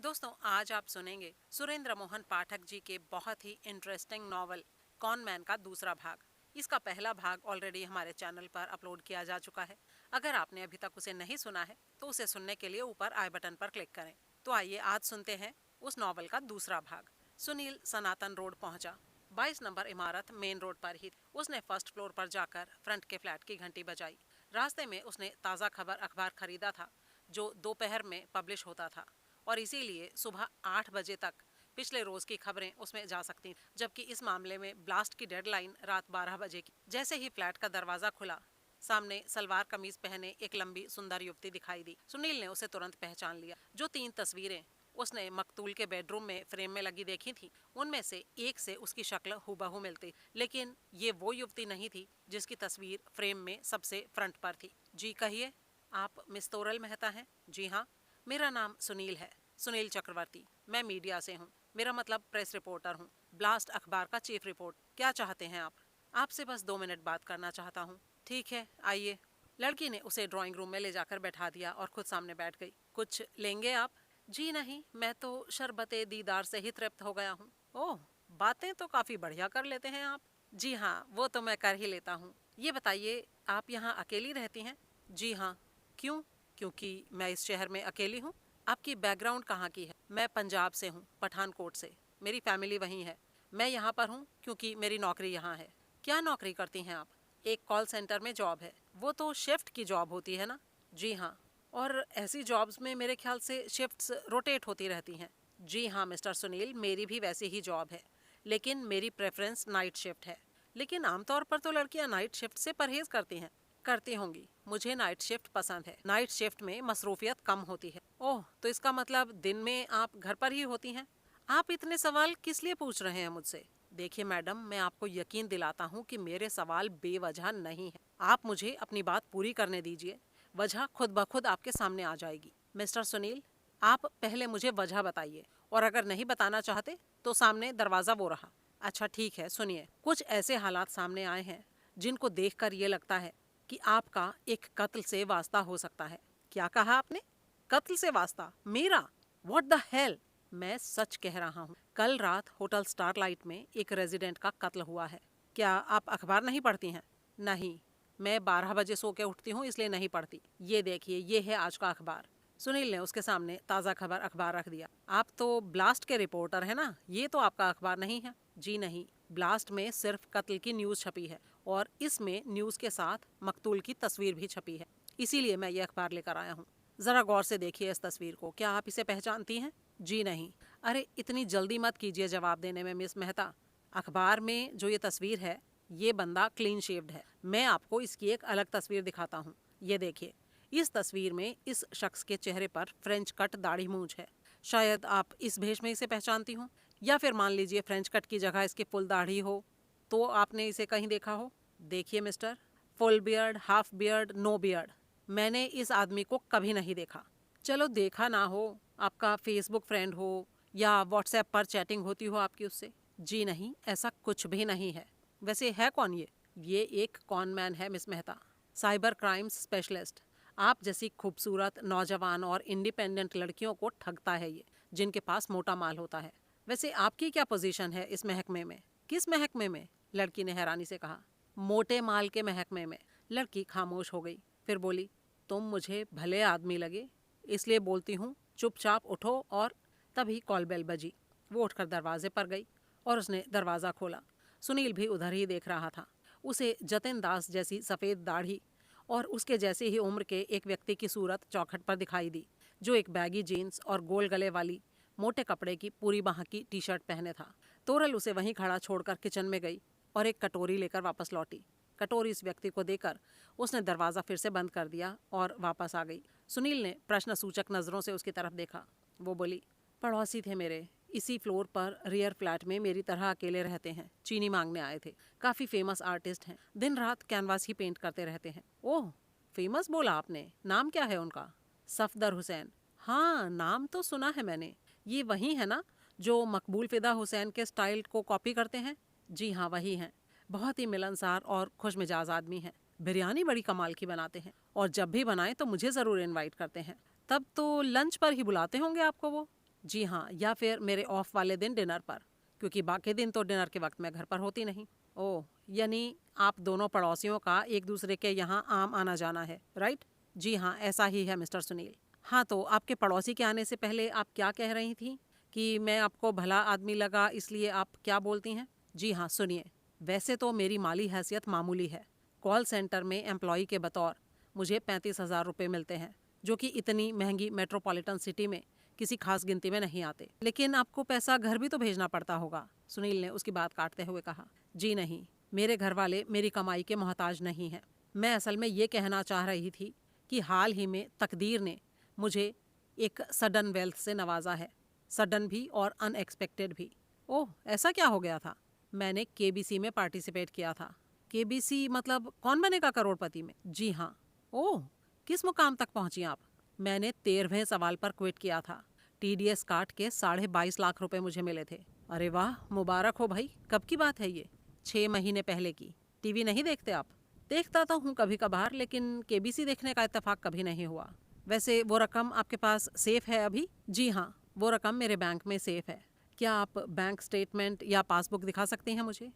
दोस्तों, आज आप सुनेंगे सुरेंद्र मोहन पाठक जी के बहुत ही इंटरेस्टिंग नॉवल कॉन मैन का दूसरा भाग। इसका पहला भाग ऑलरेडी हमारे चैनल पर अपलोड किया जा चुका है। अगर आपने अभी तक उसे नहीं सुना है तो उसे सुनने के लिए ऊपर आई बटन पर क्लिक करें। तो आइए आज सुनते हैं उस नॉवल का दूसरा भाग। सुनील सनातन रोड पहुंचा। 22 नंबर इमारत मेन रोड पर ही। उसने फर्स्ट फ्लोर पर जाकर फ्रंट के फ्लैट की घंटी बजाई। रास्ते में उसने ताज़ा खबर अखबार खरीदा था जो दोपहर में पब्लिश होता था और इसीलिए सुबह 8 बजे तक पिछले रोज की खबरें उसमें जा सकती, जबकि इस मामले में ब्लास्ट की डेडलाइन रात 12 बजे की। जैसे ही फ्लैट का दरवाजा खुला, सामने सलवार कमीज पहने एक लंबी सुंदर युवती दिखाई दी। सुनील ने उसे तुरंत पहचान लिया। जो 3 तस्वीरें उसने मकतूल के बेडरूम में फ्रेम में लगी देखी थी, उनमें से एक से उसकी शक्ल हूबहू मिलती, लेकिन ये वो युवती नहीं थी जिसकी तस्वीर फ्रेम में सबसे फ्रंट पर थी। जी कहिए, आप मिस तोरल मेहता हैं? जी हाँ, मेरा नाम सुनील है, सुनील चक्रवर्ती। मैं मीडिया से हूँ, मेरा मतलब प्रेस रिपोर्टर हूँ, ब्लास्ट अखबार का चीफ रिपोर्ट। क्या चाहते हैं आप? आपसे बस 2 मिनट बात करना चाहता हूँ। ठीक है, आइए। लड़की ने उसे ड्राइंग रूम में ले जाकर बैठा दिया और खुद सामने बैठ गई। कुछ लेंगे आप? जी नहीं, मैं तो शरबते दीदार से ही तृप्त हो गया हूँ। ओह, बातें तो काफी बढ़िया कर लेते हैं आप। जी हाँ, वो तो मैं कर ही लेता हूँ। ये बताइए, आप यहाँ अकेली रहती हैं? जी हाँ। क्यों? क्योंकि मैं इस शहर में अकेली हूँ। आपकी बैकग्राउंड कहाँ की है? मैं पंजाब से हूँ, पठानकोट से। मेरी फैमिली वहीं है। मैं यहाँ पर हूँ क्योंकि मेरी नौकरी यहाँ है। क्या नौकरी करती हैं आप? एक कॉल सेंटर में जॉब है। वो तो शिफ्ट की जॉब होती है ना? जी हाँ। और ऐसी जॉब्स में मेरे ख्याल से शिफ्ट्स रोटेट होती रहती हैं। जी हाँ मिस्टर सुनील, मेरी भी वैसी ही जॉब है, लेकिन मेरी प्रेफरेंस नाइट शिफ्ट है। लेकिन आमतौर पर तो लड़कियां नाइट शिफ्ट से परहेज करती हैं। करती होंगी। मुझे नाइट शिफ्ट पसंद है। नाइट शिफ्ट में मसरूफियत कम होती है। ओह, तो इसका मतलब दिन में आप घर पर ही होती हैं? आप इतने सवाल किस लिए पूछ रहे हैं मुझसे? देखिए मैडम, मैं आपको यकीन दिलाता हूँ कि मेरे सवाल बेवजह नहीं है। आप मुझे अपनी बात पूरी करने दीजिए। वजह खुद ब खुद आपके सामने आ जाएगी। मिस्टर सुनील, आप पहले मुझे वजह बताइए, और अगर नहीं बताना चाहते तो सामने दरवाजा वो रहा। अच्छा ठीक है, सुनिए। कुछ ऐसे हालात सामने आए हैं जिनको देखकर ये लगता है कि आपका एक कत्ल से वास्ता हो सकता है। क्या कहा आपने? कत्ल से वास्ता? मेरा? What the hell! मैं सच कह रहा हूँ। कल रात होटल स्टारलाइट में एक रेजिडेंट का कत्ल हुआ है। क्या आप अखबार नहीं पढ़ती हैं? नहीं, मैं 12 बजे सो के उठती हूँ, इसलिए नहीं पढ़ती। ये देखिए, ये है आज का अखबार। सुनील ने उसके सामने ताज़ा खबर अखबार रख दिया। आप तो ब्लास्ट के रिपोर्टर हैं ना? ये तो आपका अखबार नहीं है। जी नहीं, ब्लास्ट में सिर्फ कत्ल की न्यूज़ छपी है, और इसमें न्यूज़ के साथ मकतूल की तस्वीर भी छपी है। इसीलिए मैं ये अखबार लेकर आया हूँ। ज़रा गौर से देखिए इस तस्वीर को। क्या आप इसे पहचानती हैं? जी नहीं। अरे इतनी जल्दी मत कीजिए जवाब देने में मिस मेहता। अखबार में जो ये तस्वीर है, ये बंदा क्लीन शेव्ड है। मैं आपको इसकी एक अलग तस्वीर दिखाता हूँ। ये देखिए, इस तस्वीर में इस शख्स के चेहरे पर फ्रेंच कट दाढ़ी मूंछ है। शायद आप इस भेष में इसे पहचानती हो, या फिर मान लीजिए फ्रेंच कट की जगह इसकी फुल दाढ़ी हो, तो आपने इसे कहीं देखा हो। देखिए mister, full beard, half beard, no beard, मैंने इस आदमी को कभी नहीं देखा। चलो देखा ना हो, आपका फेसबुक फ्रेंड हो या व्हाट्सएप पर चैटिंग होती हो आपकी उससे। जी नहीं, ऐसा कुछ भी नहीं है। वैसे है कौन ये? ये एक कॉन मैन है miss Mehta, cyber crimes specialist. आप जैसी खूबसूरत नौजवान और इंडिपेंडेंट लड़कियों को ठगता है ये, जिनके पास मोटा माल होता है। वैसे आपकी क्या पोजीशन है इस महकमे में? किस महकमे में? लड़की ने हैरानी से कहा। मोटे माल के महकमे में। लड़की खामोश हो गई, फिर बोली, तुम मुझे भले आदमी लगे, इसलिए बोलती हूँ, चुपचाप उठो। और तभी कॉल बेल बजी। वो उठकर दरवाजे पर गई और उसने दरवाज़ा खोला। सुनील भी उधर ही देख रहा था। उसे जतिन दास जैसी सफ़ेद दाढ़ी और उसके जैसे ही उम्र के एक व्यक्ति की सूरत चौखट पर दिखाई दी, जो एक बैगी जीन्स और गोल गले वाली मोटे कपड़े की पूरी बाह की टी शर्ट पहने था। तोरल उसे वहीं खड़ा छोड़कर किचन में गई और एक कटोरी लेकर वापस लौटी। कटोरी इस व्यक्ति को देकर उसने दरवाज़ा फिर से बंद कर दिया और वापस आ गई। सुनील ने प्रश्नसूचक नज़रों से उसकी तरफ देखा। वो बोली, पड़ोसी थे मेरे, इसी फ्लोर पर रियर फ्लैट में मेरी तरह अकेले रहते हैं। चीनी मांगने आए थे। काफ़ी फेमस आर्टिस्ट हैं, दिन रात कैनवास ही पेंट करते रहते हैं। ओह, फेमस बोला आपने? नाम क्या है उनका? सफदर हुसैन। हाँ, नाम तो सुना है मैंने। ये वही है ना जो मकबूल फिदा हुसैन के स्टाइल को कॉपी करते हैं? जी हाँ, वही हैं। बहुत ही मिलनसार और खुशमिजाज आदमी हैं। बिरयानी बड़ी कमाल की बनाते हैं, और जब भी बनाएं तो मुझे ज़रूर इनवाइट करते हैं। तब तो लंच पर ही बुलाते होंगे आपको वो। जी हाँ, या फिर मेरे ऑफ वाले दिन डिनर पर, क्योंकि बाकी दिन तो डिनर के वक्त मैं घर पर होती नहीं। ओह, यानी आप दोनों पड़ोसियों का एक दूसरे के यहाँ आम आना जाना है, राइट? जी हाँ, ऐसा ही है मिस्टर सुनील। हाँ, तो आपके पड़ोसी के आने से पहले आप क्या कह रही थी कि मैं आपको भला आदमी लगा, इसलिए आप क्या बोलती हैं? जी हाँ, सुनिए, वैसे तो मेरी माली हैसियत मामूली है। कॉल सेंटर में एम्प्लॉई के बतौर मुझे 35,000 रुपये मिलते हैं, जो कि इतनी महंगी मेट्रोपॉलिटन सिटी में किसी खास गिनती में नहीं आते। लेकिन आपको पैसा घर भी तो भेजना पड़ता होगा, सुनील ने उसकी बात काटते हुए कहा। जी नहीं, मेरे घर वाले मेरी कमाई के मोहताज नहीं हैं। मैं असल में ये कहना चाह रही थी कि हाल ही में तकदीर ने मुझे एक सडन वेल्थ से नवाजा है, सडन भी और अनएक्सपेक्टेड भी। ओह, ऐसा क्या हो गया था? मैंने केबीसी में पार्टिसिपेट किया था। केबीसी मतलब कौन बनेगा करोड़पति में? जी हाँ। ओह, किस मुकाम तक पहुंची आप? मैंने 13वें सवाल पर क्विट किया था। टीडीएस काट के 22.5 लाख रुपए मुझे मिले थे। अरे वाह, मुबारक हो भाई। कब की बात है ये? 6 महीने पहले की। टीवी नहीं देखते आप? देखता तो हूँ कभी कभार, लेकिन केबीसी देखने का इत्तेफाक कभी नहीं हुआ। वैसे वो रकम आपके पास सेफ है अभी? जी हाँ, वो रकम मेरे बैंक में सेफ है। क्या आप बैंक स्टेटमेंट या पासबुक दिखा सकती हैं मुझे?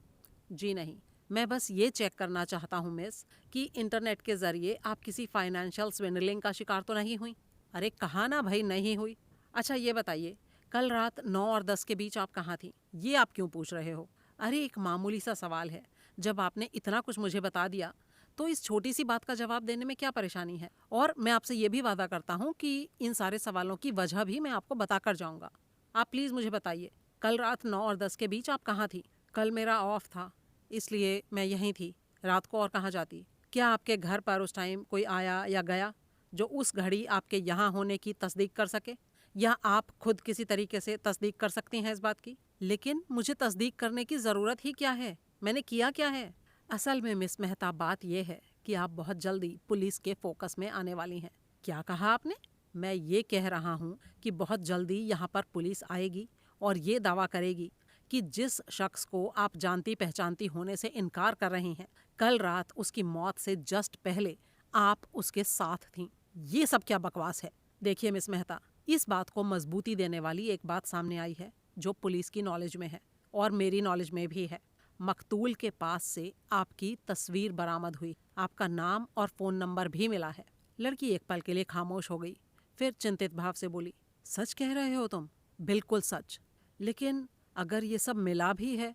जी नहीं, मैं बस ये चेक करना चाहता हूँ मिस कि इंटरनेट के ज़रिए आप किसी फाइनेंशियल स्विंडलिंग का शिकार तो नहीं हुई। अरे कहा ना भाई, नहीं हुई। अच्छा ये बताइए, कल रात 9 और 10 के बीच आप कहाँ थी? ये आप क्यों पूछ रहे हो? अरे एक मामूली सा सवाल है। जब आपने इतना कुछ मुझे बता दिया तो इस छोटी सी बात का जवाब देने में क्या परेशानी है? और मैं आपसे ये भी वादा करता हूँ कि इन सारे सवालों की वजह भी मैं आपको बता कर जाऊँगा। आप प्लीज़ मुझे बताइए, कल रात 9 और 10 के बीच आप कहाँ थी? कल मेरा ऑफ था, इसलिए मैं यहीं थी। रात को और कहाँ जाती? क्या आपके घर पर उस टाइम कोई आया या गया जो उस घड़ी आपके यहाँ होने की तस्दीक कर सके, या आप खुद किसी तरीके से तस्दीक कर सकती हैं इस बात की? लेकिन मुझे तस्दीक करने की ज़रूरत ही क्या है? मैंने किया क्या है? असल में मिस मेहता, बात यह है कि आप बहुत जल्दी पुलिस के फोकस में आने वाली हैं। क्या कहा आपने? मैं ये कह रहा हूँ कि बहुत जल्दी यहाँ पर पुलिस आएगी और ये दावा करेगी कि जिस शख्स को आप जानती पहचानती होने से इनकार कर रही हैं, कल रात उसकी मौत से जस्ट पहले आप उसके साथ थीं। ये सब क्या बकवास है? देखिए मिस मेहता, इस बात को मजबूती देने वाली एक बात सामने आई है जो पुलिस की नॉलेज में है और मेरी नॉलेज में भी है। मकतूल के पास से आपकी तस्वीर बरामद हुई, आपका नाम और फ़ोन नंबर भी मिला है। लड़की एक पल के लिए खामोश हो गई, फिर चिंतित भाव से बोली, सच कह रहे हो तुम? बिल्कुल सच। लेकिन अगर ये सब मिला भी है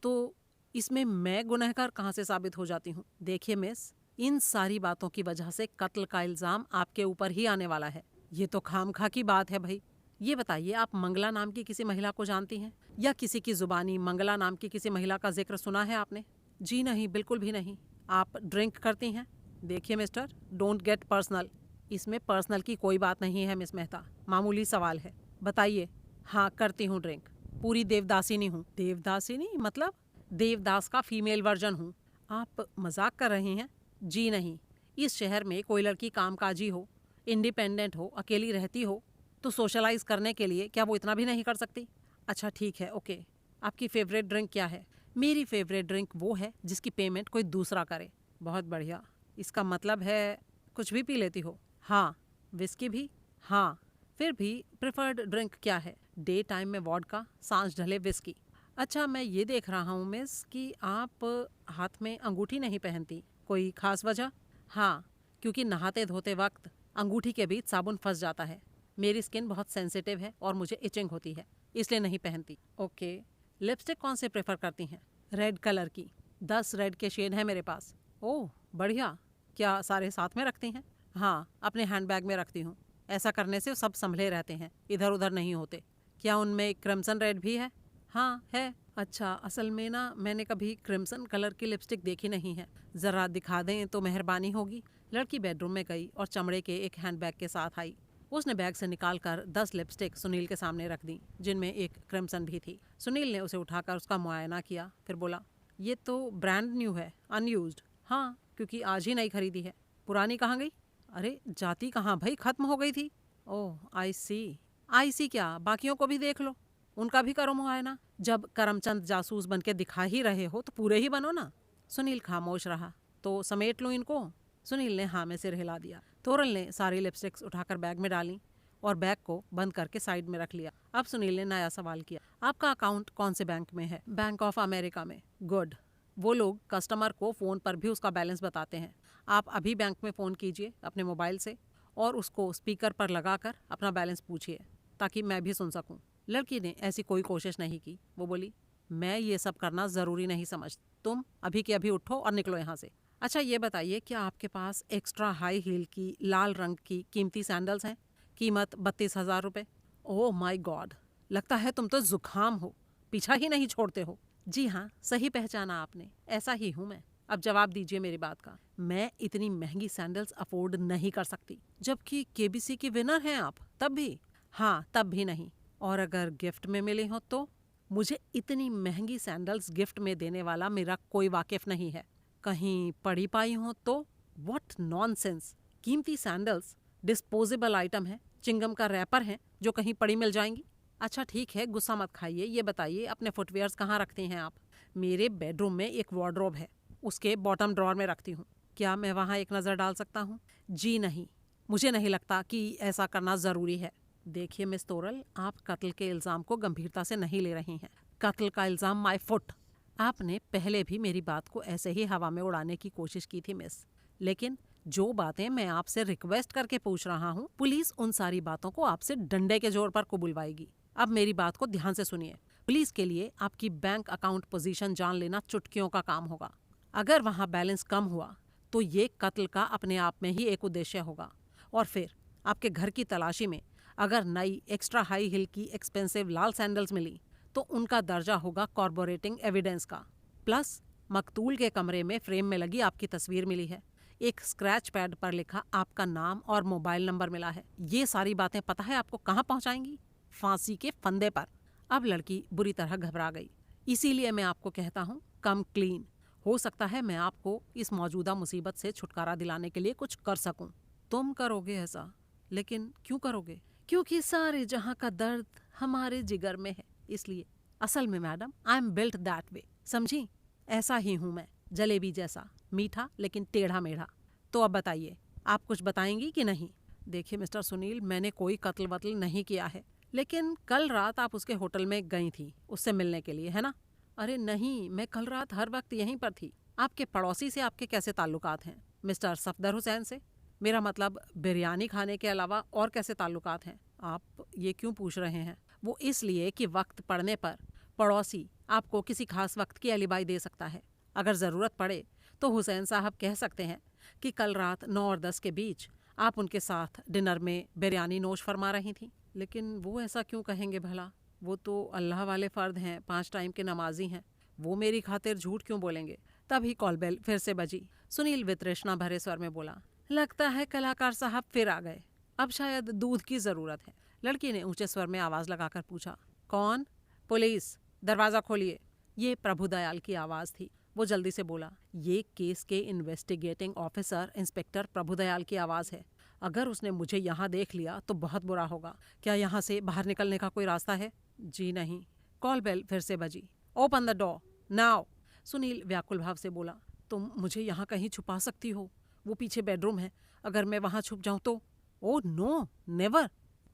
तो इसमें मैं गुनहगार कहाँ से साबित हो जाती हूँ? देखिए मिस, इन सारी बातों की वजह से कत्ल का इल्ज़ाम आपके ऊपर ही आने वाला है। ये तो खामखा की बात है भाई। ये बताइए, आप मंगला नाम की किसी महिला को जानती हैं, या किसी की जुबानी मंगला नाम की किसी महिला का जिक्र सुना है आपने? जी नहीं, बिल्कुल भी नहीं। आप ड्रिंक करती हैं? देखिए मिस्टर, डोंट गेट पर्सनल। इसमें पर्सनल की कोई बात नहीं है मिस मेहता, मामूली सवाल है। बताइए। हाँ, करती हूँ ड्रिंक। पूरी देवदासिनी हूँ। देवदासिनी मतलब? देवदास का फीमेल वर्जन हूँ। आप मजाक कर रही हैं? जी नहीं, इस शहर में कोई लड़की कामकाजी हो, इंडिपेंडेंट हो, अकेली रहती हो, तो सोशलाइज करने के लिए क्या वो इतना भी नहीं कर सकती? अच्छा ठीक है, ओके। आपकी फेवरेट ड्रिंक क्या है? मेरी फेवरेट ड्रिंक वो है जिसकी पेमेंट कोई दूसरा करे। बहुत बढ़िया, इसका मतलब है कुछ भी पी लेती हो? हाँ। विस्की भी? हाँ। फिर भी प्रेफर्ड ड्रिंक क्या है? डे टाइम में वॉडका, सांस ढले विस्की। अच्छा, मैं ये देख रहा हूँ मिस कि आप हाथ में अंगूठी नहीं पहनती। कोई खास वजह? हाँ, क्योंकि नहाते धोते वक्त अंगूठी के बीच साबुन फंस जाता है। मेरी स्किन बहुत सेंसिटिव है और मुझे इचिंग होती है, इसलिए नहीं पहनती। ओके। लिपस्टिक कौन से प्रेफर करती हैं? रेड कलर की। 10 रेड के शेड है मेरे पास। ओह बढ़िया। क्या सारे साथ में रखती हैं? हाँ, अपने हैंडबैग में रखती हूँ। ऐसा करने से सब संभले रहते हैं, इधर उधर नहीं होते। क्या उनमें क्रिम्सन रेड भी है? हाँ है। अच्छा, असल में ना मैंने कभी क्रिम्सन कलर की लिपस्टिक देखी नहीं है। ज़रा दिखा दें तो मेहरबानी होगी। लड़की बेडरूम में गई और चमड़े के एक हैंडबैग के साथ आई। उसने बैग से निकालकर 10 लिपस्टिक सुनील के सामने रख दी, जिनमें एक क्रिम्सन भी थी। सुनील ने उसे उठाकर उसका मुआयना किया, फिर बोला, ये तो ब्रांड न्यू है, अनयूज्ड। हाँ, क्योंकि आज ही नई खरीदी है। पुरानी कहाँ गई? अरे जाती कहाँ भाई, खत्म हो गई थी। ओह आई सी। आई सी क्या, बाकियों को भी देख लो, उनका भी करो मुआयना। जब करमचंद जासूस बन के दिखा ही रहे हो तो पूरे ही बनो ना। सुनील खामोश रहा। तो समेट लूँ इनको? सुनील ने हाँ में सिर हिला दिया। तोरल ने सारी लिपस्टिक्स उठाकर बैग में डाली। और बैग को बंद करके साइड में रख लिया। अब सुनील ने नया सवाल किया, आपका अकाउंट कौन से बैंक में है? बैंक ऑफ अमेरिका में। गुड। वो लोग कस्टमर को फोन पर भी उसका बैलेंस बताते हैं। आप अभी बैंक में फोन कीजिए अपने मोबाइल से और उसको स्पीकर पर लगाकर अपना बैलेंस पूछिए ताकि मैं भी सुन सकूं। लड़की ने ऐसी कोई कोशिश नहीं की। वो बोली, मैं ये सब करना जरूरी नहीं समझती। तुम अभी के अभी उठो और निकलो यहाँ से। अच्छा ये बताइए, क्या आपके पास एक्स्ट्रा हाई हील की लाल रंग की कीमती सैंडल्स हैं? कीमत 32,000 रुपये। ओह माय गॉड, लगता है तुम तो जुकाम हो, पीछा ही नहीं छोड़ते हो। जी हाँ, सही पहचाना आपने, ऐसा ही हूँ मैं। अब जवाब दीजिए मेरी बात का। मैं इतनी महंगी सैंडल्स अफोर्ड नहीं कर सकती। जबकि केबीसी की विनर हैं आप, तब भी? हाँ, तब भी नहीं। और अगर गिफ्ट में मिले हो तो? मुझे इतनी महंगी सैंडल्स गिफ्ट में देने वाला मेरा कोई वाकिफ नहीं है। कहीं पड़ी पाई हो तो? What nonsense. कीमती सैंडल्स डिस्पोजेबल आइटम है, चिंगम का रैपर है जो कहीं पड़ी मिल जाएंगी। अच्छा ठीक है, गुस्सा मत खाइए। ये बताइए अपने फुटवेयर्स कहाँ रखते हैं आप? मेरे बेडरूम में एक वार्डरोब है, उसके बॉटम ड्रॉर में रखती हूँ। क्या मैं वहाँ एक नज़र डाल सकता हूँ? जी नहीं, मुझे नहीं लगता कि ऐसा करना ज़रूरी है। देखिए मिस तोरल, आप कत्ल के इल्ज़ाम को गंभीरता से नहीं ले रही हैं। कत्ल का इल्ज़ाम माय फुट। आपने पहले भी मेरी बात को ऐसे ही हवा में उड़ाने की कोशिश की थी मिस, लेकिन जो बातें मैं आपसे रिक्वेस्ट करके पूछ रहा हूँ, पुलिस उन सारी बातों को आपसे डंडे के जोर पर कबूलवाएगी। अब मेरी बात को ध्यान से सुनिए। पुलिस के लिए आपकी बैंक अकाउंट पोजीशन जान लेना चुटकियों का काम होगा। अगर वहाँ बैलेंस कम हुआ तो ये कत्ल का अपने आप में ही एक उद्देश्य होगा। और फिर आपके घर की तलाशी में अगर नई एक्स्ट्रा हाई हिल की एक्सपेंसिव लाल सैंडल्स मिली तो उनका दर्जा होगा कॉर्पोरेटिंग एविडेंस का। प्लस मकतूल के कमरे में फ्रेम में लगी आपकी तस्वीर मिली है, एक स्क्रैच पैड पर लिखा आपका नाम और मोबाइल नंबर मिला है। ये सारी बातें पता है आपको कहाँ पहुँचाएंगी? फांसी के फंदे पर। अब लड़की बुरी तरह घबरा गई। इसीलिए मैं आपको कहता हूँ, कम क्लीन। हो सकता है मैं आपको इस मौजूदा मुसीबत से छुटकारा दिलाने के लिए कुछ कर सकूं। तुम करोगे ऐसा? लेकिन क्यों करोगे? क्योंकि सारे जहां का दर्द हमारे जिगर में है, इसलिए। असल में madam, I am built that way, समझी? ऐसा ही हूँ मैं, जलेबी जैसा, मीठा लेकिन टेढ़ा मेढ़ा। तो अब बताइए, आप कुछ बताएंगी कि नहीं? देखिए मिस्टर सुनील, मैंने कोई कत्ल वत्ल नहीं किया है, लेकिन कल रात आप उसके होटल में गई थी उससे मिलने के लिए, है ना? अरे नहीं, मैं कल रात हर वक्त यहीं पर थी। आपके पड़ोसी से आपके कैसे ताल्लुकात हैं? मिस्टर सफदर हुसैन से। मेरा मतलब बिरयानी खाने के अलावा और कैसे ताल्लुकात हैं? आप ये क्यों पूछ रहे हैं? वो इसलिए कि वक्त पड़ने पर पड़ोसी आपको किसी खास वक्त की अलिबाई दे सकता है। अगर ज़रूरत पड़े तो हुसैन साहब कह सकते हैं कि कल रात 9 और 10 के बीच आप उनके साथ डिनर में बिरयानी नोश फरमा रही थी। लेकिन वो ऐसा क्यों कहेंगे भला? वो तो अल्लाह वाले फ़र्द हैं, 5 टाइम के नमाजी हैं। वो मेरी खातिर झूठ क्यों बोलेंगे? तभी कॉल बेल फिर से बजी। सुनील वितृष्णा भरे स्वर में बोला, लगता है कलाकार साहब फिर आ गए। अब शायद दूध की ज़रूरत है। लड़की ने ऊंचे स्वर में आवाज़ लगाकर पूछा, कौन? पुलिस, दरवाज़ा खोलिए। ये प्रभुदयाल की आवाज़ थी। वो जल्दी से बोला, ये केस के इन्वेस्टिगेटिंग ऑफिसर इंस्पेक्टर प्रभुदयाल की आवाज़ है। अगर उसने मुझे यहाँ देख लिया तो बहुत बुरा होगा। क्या यहाँ से बाहर निकलने का कोई रास्ता है? जी नहीं। कॉल बेल फिर से बजी। Open the door now. Sunil व्याकुल भाव से बोला, तुम मुझे यहाँ कहीं छुपा सकती हो, वो पीछे बेडरूम है, अगर मैं वहाँ छुप जाऊँ तो? Oh no, never.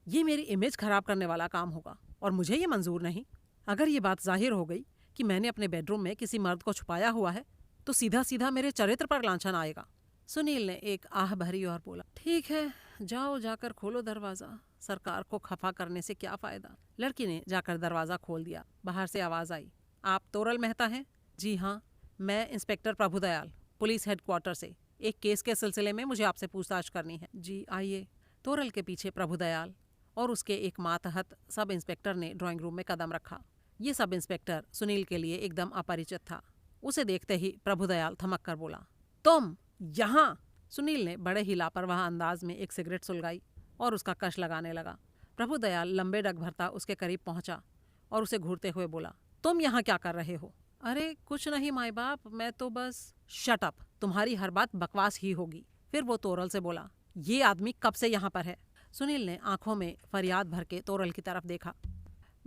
ये मेरी इमेज खराब करने वाला काम होगा और मुझे ये मंजूर नहीं। अगर ये बात जाहिर हो गई कि मैंने अपने बेडरूम में किसी मर्द को छुपाया हुआ है तो सीधा सीधा मेरे चरित्र पर लांछन आएगा। सुनील ने एक आह भरी और बोला, ठीक है, जाओ जाकर खोलो दरवाज़ा, सरकार को खफा करने से क्या फ़ायदा। लड़की ने जाकर दरवाज़ा खोल दिया। बाहर से आवाज़ आई, आप तोरल मेहता हैं? जी हाँ, मैं इंस्पेक्टर प्रभुदयाल, पुलिस हेडक्वार्टर से। एक केस के सिलसिले में मुझे आपसे पूछताछ करनी है। जी आइए। तोरल के पीछे प्रभुदयाल और उसके एक मातहत सब इंस्पेक्टर ने ड्राइंग रूम में कदम रखा। ये सब इंस्पेक्टर सुनील के लिए एकदम अपरिचित था। उसे देखते ही प्रभुदयाल थमक कर बोला, तुम यहाँ? सुनील ने बड़े ही लापरवाह अंदाज में एक सिगरेट सुलगाई और उसका कश लगाने लगा। प्रभुदयाल लंबे डग भरता उसके करीब पहुंचा और उसे घूरते हुए बोला, तुम यहाँ क्या कर रहे हो? अरे कुछ नहीं माई बाप, मैं तो बस। शट अप, तुम्हारी हर बात बकवास ही होगी। फिर वो तोरल से बोला, ये आदमी कब से यहाँ पर है? सुनील ने आंखों में फरियाद भर के तोरल की तरफ देखा।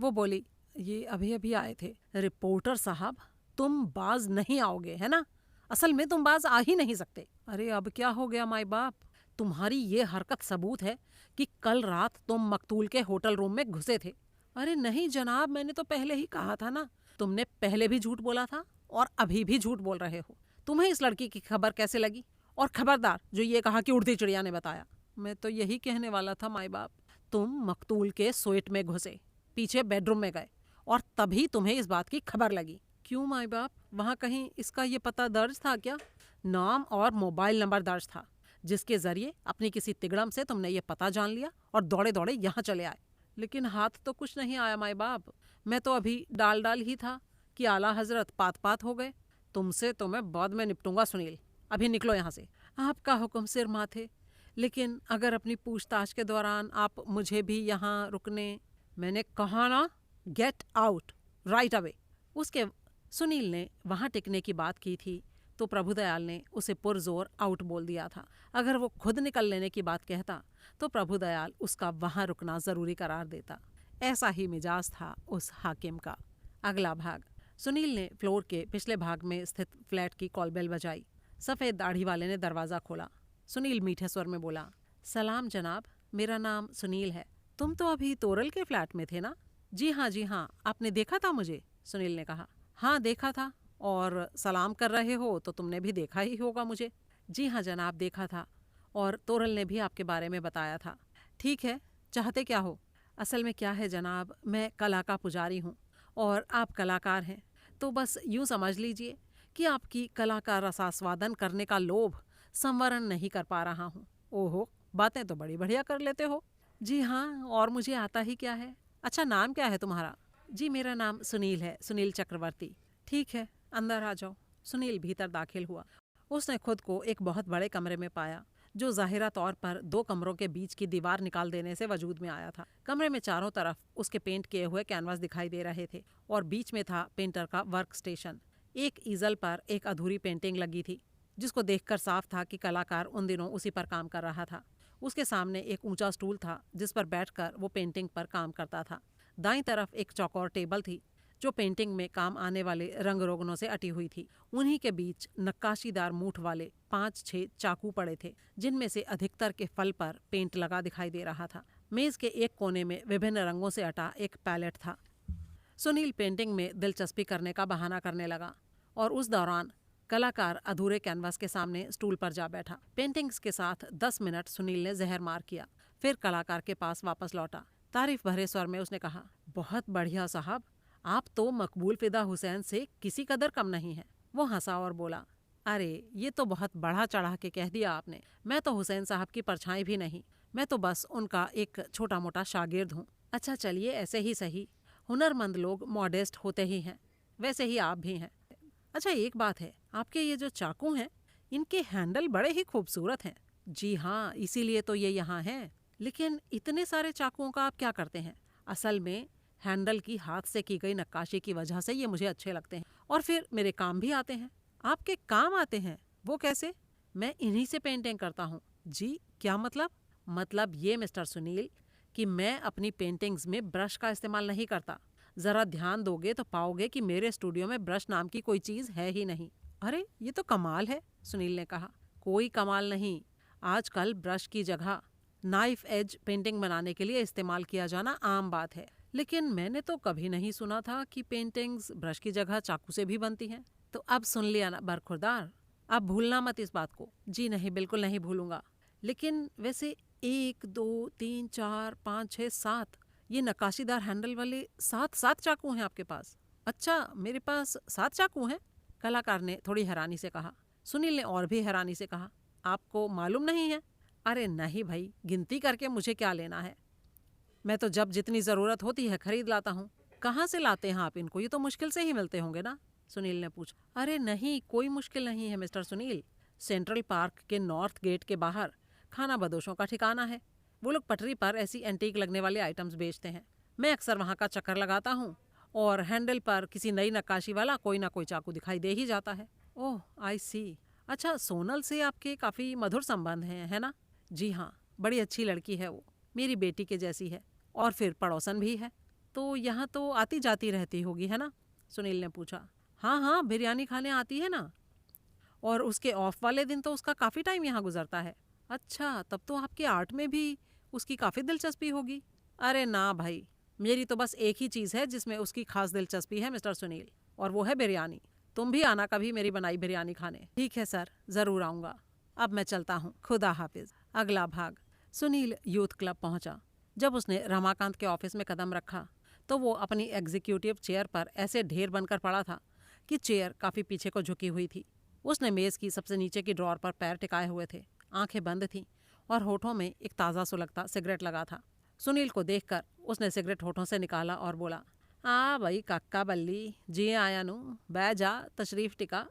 वो बोली, ये अभी अभी आए थे। रिपोर्टर साहब, तुम बाज नहीं आओगे, है ना? असल में तुम बाज आ ही नहीं सकते। अरे अब क्या हो गया माई बाप, तुम्हारी ये हरकत सबूत है कि कल रात तुम मकतूल के होटल रूम में घुसे थे। अरे नहीं जनाब, मैंने तो पहले ही कहा था ना। तुमने पहले भी झूठ बोला था और अभी भी झूठ बोल रहे हो। तुम्हें इस लड़की की खबर कैसे लगी? और खबरदार जो ये कहा कि उड़ती चिड़िया ने बताया। मैं तो यही कहने वाला था माई बाप। तुम मकतूल के स्वीट में घुसे, पीछे बेडरूम में गए और तभी तुम्हें इस बात की खबर लगी। क्यों माई बाप, वहाँ कहीं इसका ये पता दर्ज था क्या? नाम और मोबाइल नंबर दर्ज था, जिसके जरिए अपनी किसी तिगड़म से तुमने ये पता जान लिया और दौड़े दौड़े यहाँ चले आए। लेकिन हाथ तो कुछ नहीं आया माई बाप। मैं तो अभी डाल डाल ही था कि आला हजरत पात पात हो गए। तुमसे तो मैं बाद में निपटूंगा सुनील, अभी निकलो यहाँ से। आपका हुक्म सिर माथे, लेकिन अगर अपनी पूछताछ के दौरान आप मुझे भी यहाँ रुकने। मैंने कहा ना, गेट आउट राइट अवे। उसके सुनील ने वहाँ टिकने की बात की थी तो प्रभुदयाल ने उसे पुरजोर आउट बोल दिया था। अगर वो खुद निकल लेने की बात कहता तो प्रभुदयाल उसका वहाँ रुकना जरूरी करार देता। ऐसा ही मिजाज था उस हाकिम का। अगला भाग। सुनील ने फ्लोर के पिछले भाग में स्थित फ्लैट की कॉलबेल बजाई। सफ़ेद दाढ़ी वाले ने दरवाज़ा खोला। सुनील मीठे स्वर में बोला, सलाम जनाब, मेरा नाम सुनील है। तुम तो अभी तोरल के फ्लैट में थे ना? जी हाँ, आपने देखा था मुझे? सुनील ने कहा। हाँ देखा था, और सलाम कर रहे हो तो तुमने भी देखा ही होगा मुझे। जी हाँ जनाब, देखा था, और तोरल ने भी आपके बारे में बताया था। ठीक है, चाहते क्या हो? असल में क्या है जनाब, मैं कला का पुजारी हूँ और आप कलाकार हैं, तो बस यूँ समझ लीजिए कि आपकी कला का रसास्वादन करने का लोभ संवरण नहीं कर पा रहा हूँ। ओहो, बातें तो बड़ी बढ़िया कर लेते हो। जी हाँ, और मुझे आता ही क्या है। अच्छा, नाम क्या है तुम्हारा? जी मेरा नाम सुनील है, सुनील चक्रवर्ती। ठीक है, अंदर आ जाओ। सुनील भीतर दाखिल हुआ। उसने खुद को एक बहुत बड़े कमरे में पाया, जो जाहिरा तौर पर 2 कमरों के बीच की दीवार निकाल देने से वजूद में आया था। कमरे में चारों तरफ उसके पेंट किए हुए कैनवास दिखाई दे रहे थे और बीच में था पेंटर का वर्क स्टेशन। एक ईजल पर एक अधूरी पेंटिंग लगी थी, जिसको देखकर साफ था कि कलाकार उन दिनों उसी पर काम कर रहा था। उसके सामने एक ऊंचा स्टूल था जिस पर बैठकर वो पेंटिंग पर काम करता था। दाईं तरफ एक चौकोर टेबल थी जो पेंटिंग में काम आने वाले रंग रोगनों से अटी हुई थी। उन्हीं के बीच नक्काशीदार मूठ वाले 5-6 चाकू पड़े थे, जिनमें से अधिकतर के फल पर पेंट लगा दिखाई दे रहा था। मेज के एक कोने में विभिन्न रंगों से अटा एक पैलेट था। सुनील पेंटिंग में दिलचस्पी करने का बहाना करने लगा और उस दौरान कलाकार अधूरे कैनवास के सामने स्टूल पर जा बैठा। पेंटिंग्स के साथ 10 मिनट सुनील ने जहर मार किया, फिर कलाकार के पास वापस लौटा। तारीफ भरे स्वर में उसने कहा, बहुत बढ़िया साहब, आप तो मकबूल फिदा हुसैन से किसी कदर कम नहीं है। वो हंसा और बोला, अरे ये तो बहुत बढ़ा चढ़ा के कह दिया आपने। मैं तो हुसैन साहब की परछाई भी नहीं, मैं तो बस उनका एक छोटा मोटा शागिर्द हूँ। अच्छा चलिए, ऐसे ही सही, हुनरमंद लोग मॉडेस्ट होते ही हैं, वैसे ही आप भी हैं। अच्छा एक बात है, आपके ये जो चाकू हैं, इनके हैंडल बड़े ही खूबसूरत हैं। जी हाँ, इसीलिए तो ये यहाँ हैं। लेकिन इतने सारे चाकुओं का आप क्या करते हैं? असल में हैंडल की हाथ से की गई नक्काशी की वजह से ये मुझे अच्छे लगते हैं और फिर मेरे काम भी आते हैं। आपके काम आते हैं? वो कैसे? मैं इन्हीं से पेंटिंग करता हूँ। जी क्या मतलब? मतलब ये मिस्टर सुनील कि मैं अपनी पेंटिंग्स में ब्रश का इस्तेमाल नहीं करता। जरा ध्यान दोगे तो पाओगे कि मेरे स्टूडियो में ब्रश नाम की कोई चीज है ही नहीं। अरे ये तो कमाल है, सुनील ने कहा। कोई कमाल नहीं, आजकल ब्रश की जगह नाइफ एज पेंटिंग बनाने के लिए इस्तेमाल किया जाना आम बात है। लेकिन मैंने तो कभी नहीं सुना था कि पेंटिंग्स ब्रश की जगह चाकू से भी बनती हैं। तो अब सुन लिया ना बरखुरदार, अब भूलना मत इस बात को। जी नहीं, बिल्कुल नहीं भूलूंगा। लेकिन वैसे 1 2 3 4 5 6 7 ये नक्काशीदार हैंडल वाले 7 चाकू हैं आपके पास? अच्छा, मेरे पास 7 चाकू हैं? कलाकार ने थोड़ी हैरानी से कहा। सुनील ने और भी हैरानी से कहा, आपको मालूम नहीं है? अरे नहीं भाई, गिनती करके मुझे क्या लेना है, मैं तो जब जितनी ज़रूरत होती है खरीद लाता हूँ। कहाँ से लाते हैं आप इनको? ये तो मुश्किल से ही मिलते होंगे ना? सुनील ने पूछा। अरे नहीं, कोई मुश्किल नहीं है मिस्टर सुनील। सेंट्रल पार्क के नॉर्थ गेट के बाहर खाना बदोशों का ठिकाना है। वो लोग पटरी पर ऐसी एंटीक लगने वाले आइटम्स बेचते हैं। मैं अक्सर वहाँ का चक्कर लगाता हूँ और हैंडल पर किसी नई नक्काशी वाला कोई ना कोई चाकू दिखाई दे ही जाता है। ओह आई सी। अच्छा, सोनल से आपके काफ़ी मधुर संबंध हैं, है ना? जी हाँ, बड़ी अच्छी लड़की है वो, मेरी बेटी के जैसी है, और फिर पड़ोसन भी है। तो यहाँ तो आती जाती रहती होगी, है ना? सुनील ने पूछा। हाँ हाँ, बिरयानी खाने आती है ना, और उसके ऑफ वाले दिन तो उसका काफ़ी टाइम यहाँ गुजरता है। अच्छा, तब तो आपके आर्ट में भी उसकी काफ़ी दिलचस्पी होगी। अरे ना भाई, मेरी तो बस एक ही चीज़ है जिसमें उसकी खास दिलचस्पी है मिस्टर सुनील, और वो है बिरयानी। तुम भी आना कभी मेरी बनाई बिरयानी खाने। ठीक है सर, ज़रूर आऊँगा। अब मैं चलता हूँ, खुदा हाफिज। अगला भाग। सुनील यूथ क्लब पहुंचा। जब उसने रमाकांत के ऑफिस में कदम रखा तो वो अपनी एग्जीक्यूटिव चेयर पर ऐसे ढेर बनकर पड़ा था कि चेयर काफ़ी पीछे को झुकी हुई थी। उसने मेज़ की सबसे नीचे की ड्रॉर पर पैर टिकाए हुए थे, आंखें बंद थीं और होठों में एक ताज़ा सुलगता सिगरेट लगा था। सुनील को देखकर उसने सिगरेट होठों से निकाला और बोला, आ भाई काका बल्ली, जी आया नू, बै जा, तशरीफ टिका।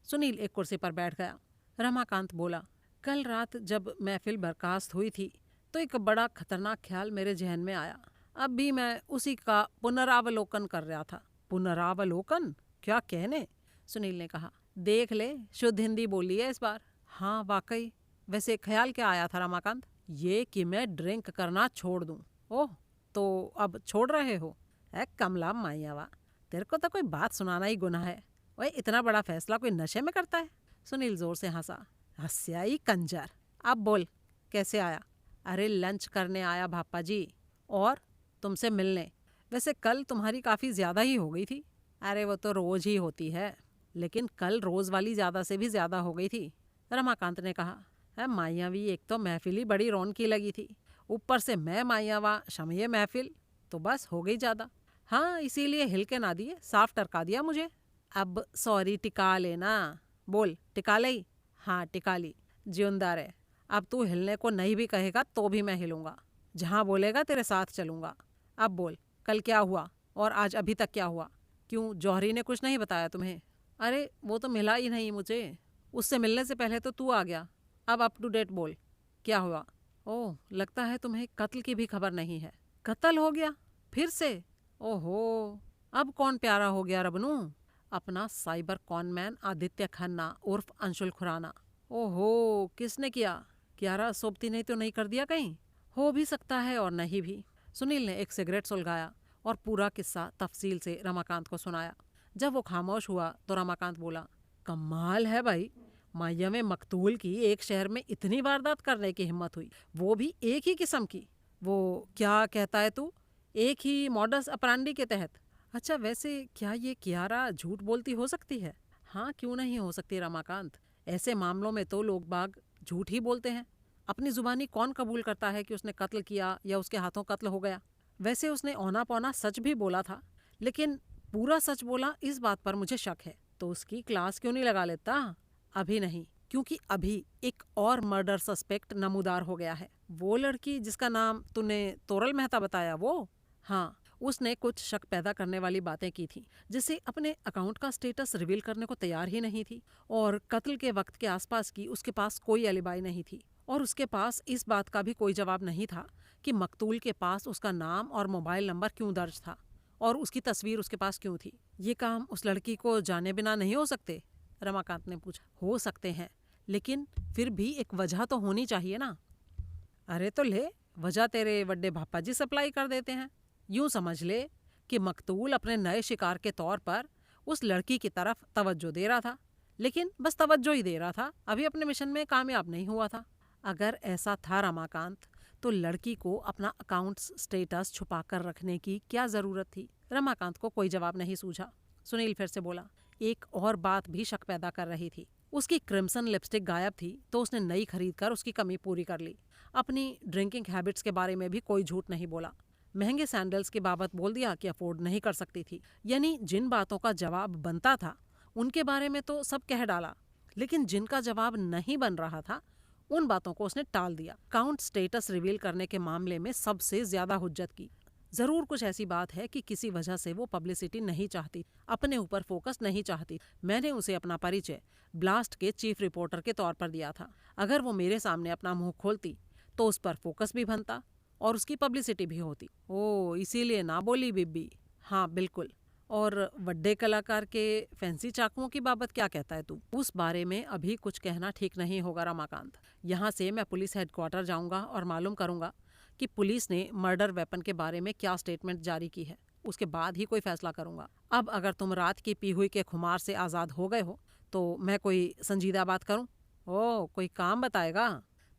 सुनील एक कुर्सी पर बैठ गया। रमाकांत बोला, कल रात जब महफिल बर्खास्त हुई थी तो एक बड़ा खतरनाक ख्याल मेरे जहन में आया। अब भी मैं उसी का पुनरावलोकन कर रहा था। पुनरावलोकन? क्या कहने? सुनील ने कहा। देख ले, शुद्ध हिंदी बोली है इस बार। हाँ वाकई। वैसे ख्याल क्या आया था रमाकांत? ये कि मैं ड्रिंक करना छोड़ दूं। ओह, तो अब छोड़ रहे हो? है कमला माइयावा, तेरे को तो कोई बात सुनाना ही गुनाह है। ओए, इतना बड़ा फैसला कोई नशे में करता है? सुनील जोर से हंसा। हंस्याई कंजर। अब बोल, कैसे आया? अरे लंच करने आया भापा जी, और तुमसे मिलने। वैसे कल तुम्हारी काफ़ी ज़्यादा ही हो गई थी। अरे वो तो रोज़ ही होती है, लेकिन कल रोज़ वाली ज़्यादा से भी ज़्यादा हो गई थी। रमाकांत ने कहा। है मायावी, एक तो महफिल ही बड़ी रौनकी लगी थी, ऊपर से मैं मायावा शमये महफिल, तो बस हो गई ज़्यादा। हाँ, इसीलिए हिल के ना दिए, साफ टरका दिया मुझे। अब सॉरी टिका लेना। बोल, टिका ली? हाँ टिका ली। जिंदा रहे। अब तू हिलने को नहीं भी कहेगा तो भी मैं हिलूंगा। जहाँ बोलेगा तेरे साथ चलूंगा। अब बोल, कल क्या हुआ और आज अभी तक क्या हुआ? क्यों, जौहरी ने कुछ नहीं बताया तुम्हें? अरे वो तो मिला ही नहीं मुझे। उससे मिलने से पहले तो तू आ गया। अब अप टू डेट बोल, क्या हुआ? ओह, लगता है तुम्हें कत्ल की भी खबर नहीं है। कत्ल हो गया फिर से? ओहो, अब कौन प्यारा हो गया रबनू? अपना साइबर कॉनमैन आदित्य खन्ना उर्फ अंशुल खुराना। ओहो, किसने किया? कियारा सोबती ने तो नहीं कर दिया कहीं? हो भी सकता है और नहीं भी। सुनील ने एक सिगरेट सुलगाया और पूरा किस्सा तफसील से रमाकांत को सुनाया। जब वो खामोश हुआ तो रमाकांत बोला, कमाल है भाई, माया में मकतूल की एक शहर में इतनी वारदात करने की हिम्मत हुई, वो भी एक ही किस्म की। वो क्या कहता है तू? एक ही मॉडस अपरांडी के तहत? अच्छा, वैसे क्या ये कियारा झूठ बोलती हो सकती है? हाँ, क्यों नहीं हो सकती रमाकांत। ऐसे मामलों में तो लोग बाग झूठ ही बोलते हैं। अपनी जुबानी कौन कबूल करता है कि उसने कत्ल किया या उसके हाथों कत्ल हो गया? वैसे उसने औना पौना सच भी बोला था, लेकिन पूरा सच बोला इस बात पर मुझे शक है। तो उसकी क्लास क्यों नहीं लगा लेता? अभी नहीं, क्योंकि अभी एक और मर्डर सस्पेक्ट नमूदार हो गया है। वो लड़की जिसका नाम तूने तोरल मेहता बताया, वो? हाँ, उसने कुछ शक पैदा करने वाली बातें की थी, जिससे अपने अकाउंट का स्टेटस रिवील करने को तैयार ही नहीं थी, और कत्ल के वक्त के आसपास की उसके पास कोई एलिबाई नहीं थी, और उसके पास इस बात का भी कोई जवाब नहीं था कि मकतूल के पास उसका नाम और मोबाइल नंबर क्यों दर्ज था और उसकी तस्वीर उसके पास क्यों थी। ये काम उस लड़की को जाने बिना नहीं हो सकते? रमाकांत ने पूछा। हो सकते हैं, लेकिन फिर भी एक वजह तो होनी चाहिए ना। अरे तो ले, वजह तेरे वड्डे भापा जी सप्लाई कर देते हैं। यूं समझ ले कि मकतूल अपने नए शिकार के तौर पर उस लड़की की तरफ तवज्जो दे रहा था, लेकिन बस तवज्जो ही दे रहा था, अभी अपने मिशन में कामयाब नहीं हुआ था। अगर ऐसा था रमाकांत, तो लड़की को अपना अकाउंट स्टेटस छुपा कर रखने की क्या जरूरत थी? रमाकांत को कोई जवाब नहीं सूझा। सुनील फिर से बोला, एक और बात भी शक पैदा कर रही थी। उसकी क्रिम्सन लिपस्टिक गायब थी तो उसने नई खरीद कर उसकी कमी पूरी कर ली। अपनी ड्रिंकिंग हैबिट्स के बारे में भी कोई झूठ नहीं बोला। महंगे सैंडल्स की बाबत बोल दिया कि अफोर्ड नहीं कर सकती थी। यानी जिन बातों का जवाब बनता था उनके बारे में तो सब कह डाला, लेकिन जिनका जवाब नहीं बन रहा था उन बातों को उसने टाल दिया। अकाउंट स्टेटस रिवील करने के मामले में सबसे ज्यादा हुज्जत की। जरूर कुछ ऐसी बात है कि किसी वजह से वो पब्लिसिटी नहीं चाहती, अपने ऊपर फोकस नहीं चाहती। मैंने उसे अपना परिचय ब्लास्ट के चीफ रिपोर्टर के तौर पर दिया था। अगर वो मेरे सामने अपना मुंह खोलती तो उस पर फोकस भी बनता और उसकी पब्लिसिटी भी होती। ओ, इसीलिए ना बोली बिब्बी। हाँ बिल्कुल। और वड्डे कलाकार के फैंसी चाकुओं की बाबत क्या कहता है तू? उस बारे में अभी कुछ कहना ठीक नहीं होगा रमाकांत। यहाँ से मैं पुलिस हेडक्वार्टर जाऊंगा और मालूम करूंगा कि पुलिस ने मर्डर वेपन के बारे में क्या स्टेटमेंट जारी की है। उसके बाद ही कोई फैसला करूंगा। अब अगर तुम रात की पी हुई के खुमार से आज़ाद हो गए हो तो मैं कोई संजीदा बात करूं? ओह, कोई काम बताएगा?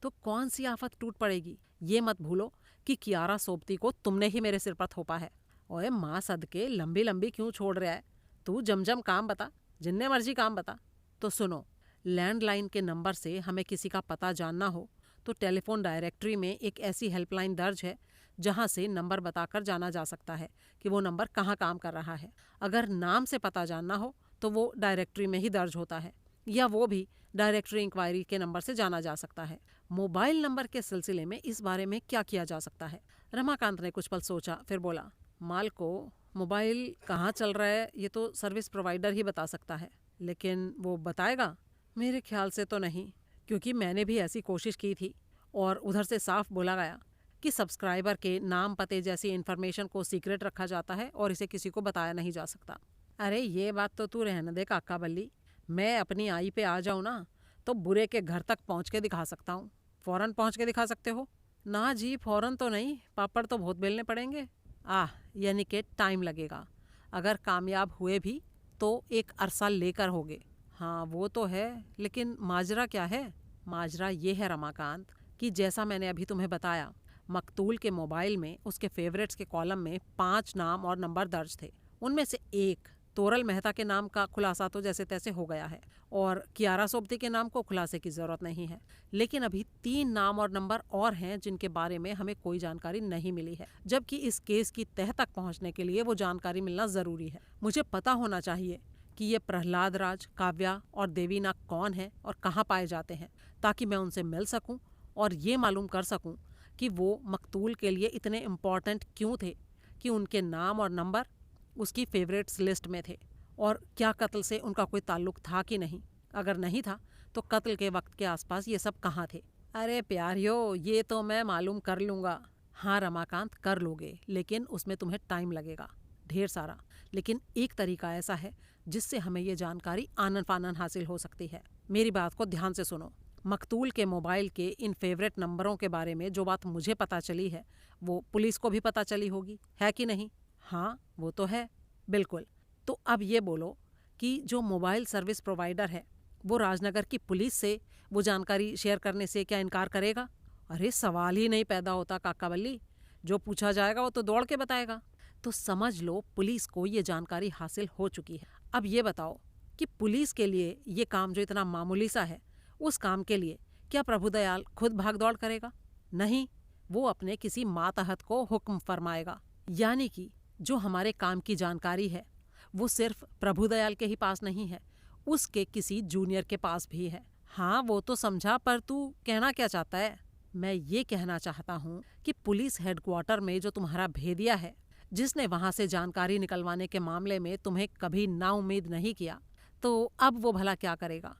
तो कौन सी आफत टूट पड़ेगी। ये मत भूलो कि कियारा सोबती को तुमने ही मेरे सिर पर थोपा है। ओए माँ सदके, लंबी लंबी क्यों छोड़ रहा है? तू जमजम काम बता, जिन्ने मर्जी काम बता। तो सुनो, लैंडलाइन के नंबर से हमें किसी का पता जानना हो तो टेलीफोन डायरेक्टरी में एक ऐसी हेल्पलाइन दर्ज है जहां से नंबर बताकर जाना जा सकता है कि वो नंबर कहाँ काम कर रहा है। अगर नाम से पता जानना हो तो वो डायरेक्टरी में ही दर्ज होता है, या वो भी डायरेक्टरी इंक्वायरी के नंबर से जाना जा सकता है। मोबाइल नंबर के सिलसिले में इस बारे में क्या किया जा सकता है? रमाकांत ने कुछ पल सोचा, फिर बोला, मालको, मोबाइल कहाँ चल रहा है ये तो सर्विस प्रोवाइडर ही बता सकता है, लेकिन वो बताएगा? मेरे ख्याल से तो नहीं, क्योंकि मैंने भी ऐसी कोशिश की थी और उधर से साफ बोला गया कि सब्सक्राइबर के नाम पते जैसी इन्फॉर्मेशन को सीक्रेट रखा जाता है और इसे किसी को बताया नहीं जा सकता। अरे ये बात तो तू रहने दे काका बल्ली, मैं अपनी आई पे आ जाऊँ ना तो बुरे के घर तक पहुँच के दिखा सकता हूँ। फौरन पहुँच के दिखा सकते हो? ना जी, फौरन तो नहीं, पापड़ तो बहुत बेलने पड़ेंगे। यानी कि टाइम लगेगा। अगर कामयाब हुए भी तो एक अरसा लेकर होगे। हाँ वो तो है, लेकिन माजरा क्या है? माजरा ये है रमाकांत कि जैसा मैंने अभी तुम्हें बताया, मकतूल के मोबाइल में उसके फेवरेट्स के कॉलम में 5 नाम और नंबर दर्ज थे। उनमें से एक तोरल मेहता के नाम का खुलासा तो जैसे तैसे हो गया है और कियारा सोबती के नाम को खुलासे की जरूरत नहीं है, लेकिन अभी 3 नाम और नंबर और हैं जिनके बारे में हमें कोई जानकारी नहीं मिली है, जबकि इस केस की तह तक पहुंचने के लिए वो जानकारी मिलना जरूरी है। मुझे पता होना चाहिए कि ये प्रहलाद राज, काव्या और देवीना कौन है और कहाँ पाए जाते हैं, ताकि मैं उनसे मिल सकूं और ये मालूम कर सकूं कि वो मकतूल के लिए इतने इम्पोर्टेंट क्यों थे कि उनके नाम और नंबर उसकी फेवरेट्स लिस्ट में थे, और क्या कत्ल से उनका कोई ताल्लुक था कि नहीं। अगर नहीं था तो कत्ल के वक्त के आसपास ये सब कहाँ थे? अरे प्यारियो, ये तो मैं मालूम कर लूँगा। हाँ रमाकांत, कर लोगे, लेकिन उसमें तुम्हें टाइम लगेगा, ढेर सारा। लेकिन एक तरीका ऐसा है जिससे हमें ये जानकारी आनन फानन हासिल हो सकती है। मेरी बात को ध्यान से सुनो। मकतूल के मोबाइल के इन फेवरेट नंबरों के बारे में जो बात मुझे पता चली है वो पुलिस को भी पता चली होगी, है कि नहीं? हाँ वो तो है, बिल्कुल। तो अब ये बोलो कि जो मोबाइल सर्विस प्रोवाइडर है वो राजनगर की पुलिस से वो जानकारी शेयर करने से क्या इनकार करेगा? अरे सवाल ही नहीं पैदा होता काका बल्ली, जो पूछा जाएगा वो तो दौड़ के बताएगा। तो समझ लो पुलिस को ये जानकारी हासिल हो चुकी है। अब ये बताओ कि पुलिस के लिए ये काम जो इतना मामूली सा है, उस काम के लिए क्या प्रभुदयाल खुद भाग दौड़ करेगा? नहीं, वो अपने किसी मातहत को हुक्म फरमाएगा। यानी कि जो हमारे काम की जानकारी है वो सिर्फ प्रभुदयाल के ही पास नहीं है, उसके किसी जूनियर के पास भी है। हाँ वो तो समझा, पर तू कहना क्या चाहता है? मैं ये कहना चाहता हूँ कि पुलिस हेडक्वार्टर में जो तुम्हारा भेदिया है, जिसने वहाँ से जानकारी निकलवाने के मामले में तुम्हें कभी नाउम्मीद नहीं किया, तो अब वो भला क्या करेगा?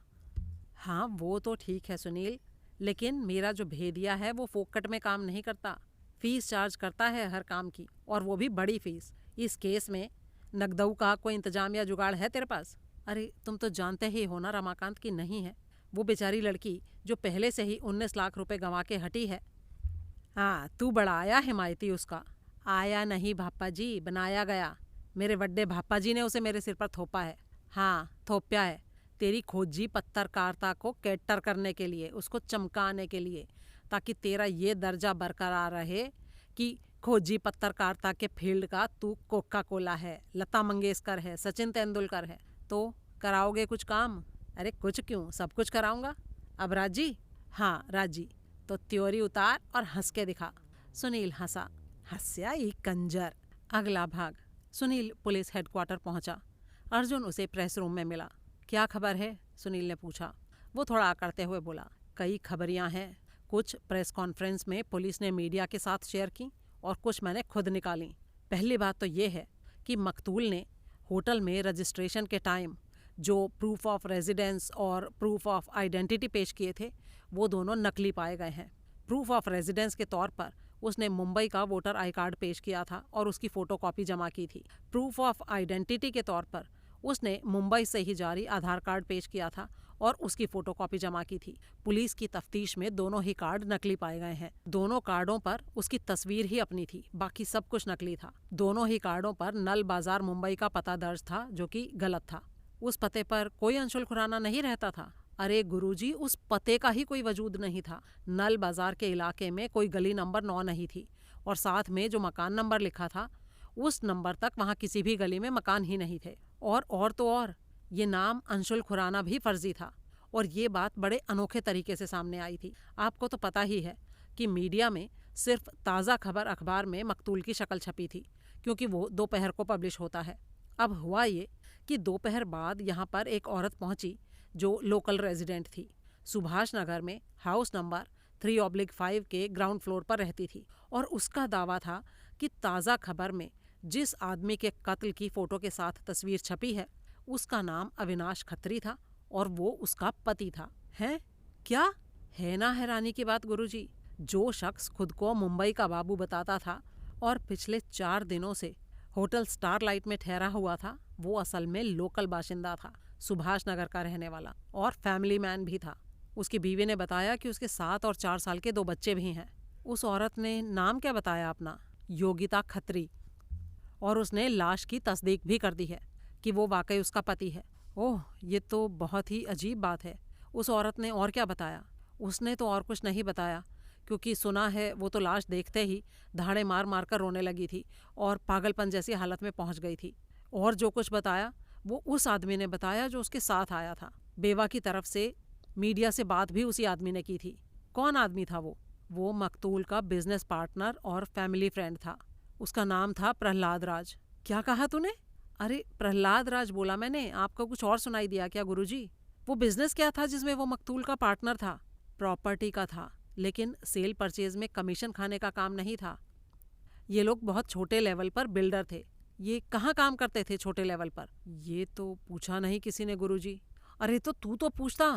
हाँ वो तो ठीक है सुनील, लेकिन मेरा जो भेदिया है वो फोकट में काम नहीं करता, फीस चार्ज करता है हर काम की, और वो भी बड़ी फीस। इस केस में नकदऊ का कोई इंतजाम या जुगाड़ है तेरे पास? अरे तुम तो जानते ही हो ना रमाकांत की नहीं है। वो बेचारी लड़की जो पहले से ही 19 लाख रुपए गंवा के हटी है। हाँ तू बड़ा आया हिमायती उसका। आया नहीं भापा जी, बनाया गया। मेरे बड्डे भापा जी ने उसे मेरे सिर पर थोपा है। हाँ थोप्या है, तेरी खोजी पत्रकारिता को कैटर करने के लिए, उसको चमकाने के लिए, ताकि तेरा ये दर्जा बरकरार रहे कि खोजी पत्रकारिता के फील्ड का तू कोका कोला है, लता मंगेशकर है, सचिन तेंदुलकर है। तो कराओगे कुछ काम? अरे कुछ क्यों, सब कुछ कराऊंगा। अब राजी? हाँ राजी। तो त्योरी उतार और हंस के दिखा। सुनील हंसा। हंस्या ही कंजर। अगला भाग। सुनील पुलिस हेडक्वार्टर पहुंचा। अर्जुन उसे प्रेस रूम में मिला। क्या खबर है? सुनील ने पूछा। वो थोड़ा आकड़ते हुए बोला, कई खबरियां हैं। कुछ प्रेस कॉन्फ्रेंस में पुलिस ने मीडिया के साथ शेयर की और कुछ मैंने खुद निकाली। पहली बात तो ये है कि मकतूल ने होटल में रजिस्ट्रेशन के टाइम जो प्रूफ ऑफ रेजिडेंस और प्रूफ ऑफ आइडेंटिटी पेश किए थे वो दोनों नकली पाए गए हैं। प्रूफ ऑफ रेजिडेंस के तौर पर उसने मुंबई का वोटर आई कार्ड पेश किया था और उसकी फ़ोटोकॉपी जमा की थी। प्रूफ ऑफ आइडेंटिटी के तौर पर उसने मुंबई से ही जारी आधार कार्ड पेश किया था और उसकी फ़ोटोकॉपी जमा की थी। पुलिस की तफ्तीश में दोनों ही कार्ड नकली पाए गए हैं। दोनों कार्डों पर उसकी तस्वीर ही अपनी थी, बाकी सब कुछ नकली था। दोनों ही कार्डों पर नल बाजार मुंबई का पता दर्ज था, जो कि गलत था। उस पते पर कोई अंशुल खुराना नहीं रहता था। अरे गुरुजी, उस पते का ही कोई वजूद नहीं था। नल बाजार के इलाके में कोई गली नंबर 9 नहीं थी, और साथ में जो मकान नंबर लिखा था उस नंबर तक वहाँ किसी भी गली में मकान ही नहीं थे। और तो और, ये नाम अंशुल खुराना भी फर्जी था। और ये बात बड़े अनोखे तरीके से सामने आई थी। आपको तो पता ही है कि मीडिया में सिर्फ ताज़ा खबर अखबार में मकतूल की शक्ल छपी थी, क्योंकि वो दोपहर को पब्लिश होता है। अब हुआ ये कि दोपहर बाद यहाँ पर एक औरत पहुंची जो लोकल रेजिडेंट थी। सुभाष नगर में हाउस नंबर 3/5 के ग्राउंड फ्लोर पर रहती थी, और उसका दावा था कि ताज़ा खबर में जिस आदमी के कत्ल की फोटो के साथ तस्वीर छपी है उसका नाम अविनाश खत्री था, और वो उसका पति था। हैं? क्या है ना हैरानी की बात गुरुजी। जो शख्स खुद को मुंबई का बाबू बताता था और पिछले 4 दिनों से होटल स्टारलाइट में ठहरा हुआ था, वो असल में लोकल बाशिंदा था, सुभाष नगर का रहने वाला, और फैमिली मैन भी था। उसकी बीवी ने बताया कि उसके 7 और 4 साल के 2 बच्चे भी हैं। उस औरत ने नाम क्या बताया अपना? योगिता खत्री। और उसने लाश की तस्दीक भी कर दी है कि वो वाकई उसका पति है। ओह, ये तो बहुत ही अजीब बात है। उस औरत ने और क्या बताया? उसने तो और कुछ नहीं बताया, क्योंकि सुना है वो तो लाश देखते ही धाड़े मार मार कर रोने लगी थी और पागलपन जैसी हालत में पहुंच गई थी। और जो कुछ बताया वो उस आदमी ने बताया जो उसके साथ आया था। बेवा की तरफ से मीडिया से बात भी उसी आदमी ने की थी। कौन आदमी था वो? वो मकतूल का बिजनेस पार्टनर और फैमिली फ्रेंड था। उसका नाम था प्रहलाद राज। क्या कहा तूने? अरे प्रहलाद राज बोला मैंने। आपको कुछ और सुनाई दिया क्या गुरुजी? वो बिजनेस क्या था जिसमें वो मकतूल का पार्टनर था? प्रॉपर्टी का था, लेकिन सेल परचेज में कमीशन खाने का काम नहीं था। ये लोग बहुत छोटे लेवल पर बिल्डर थे। ये कहाँ काम करते थे छोटे लेवल पर? ये तो पूछा नहीं किसी ने गुरुजी। अरे तो तू तो पूछता।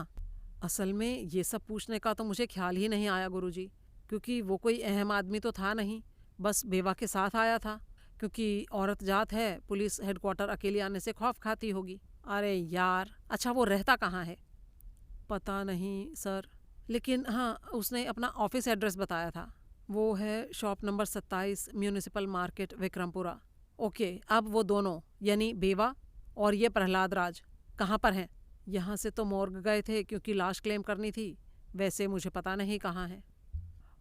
असल में ये सब पूछने का तो मुझे ख्याल ही नहीं आया गुरुजी, क्योंकि वो कोई अहम आदमी तो था नहीं, बस बेवा के साथ आया था। क्योंकि औरत जात है, पुलिस हेडक्वार्टर अकेले आने से खौफ खाती होगी। अरे यार, अच्छा वो रहता कहाँ है? पता नहीं सर, लेकिन हाँ, उसने अपना ऑफिस एड्रेस बताया था। वो है shop number 27, municipal market, Vikrampura. Okay, अब वो दोनों यानी बेवा और ये प्रहलाद राज कहाँ पर हैं? यहाँ से तो मॉर्ग गए थे क्योंकि लाश क्लेम करनी थी। वैसे मुझे पता नहीं कहाँ है।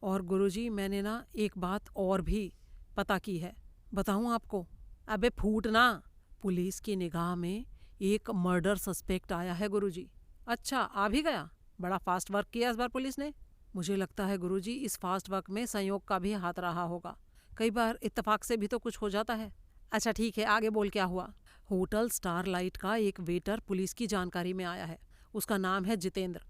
और गुरुजी, मैंने ना एक बात और भी पता की है। बताऊँ आपको? अबे फूट ना। पुलिस की निगाह में एक मर्डर सस्पेक्ट आया है गुरुजी। अच्छा, आ भी गया? बड़ा फास्ट वर्क किया इस बार पुलिस ने। मुझे लगता है गुरुजी, इस फास्ट वर्क में संयोग का भी हाथ रहा होगा। कई बार इत्तेफाक से भी तो कुछ हो जाता है। अच्छा ठीक है, आगे बोल क्या हुआ? होटल स्टारलाइट का एक वेटर पुलिस की जानकारी में आया है। उसका नाम है जितेंद्र,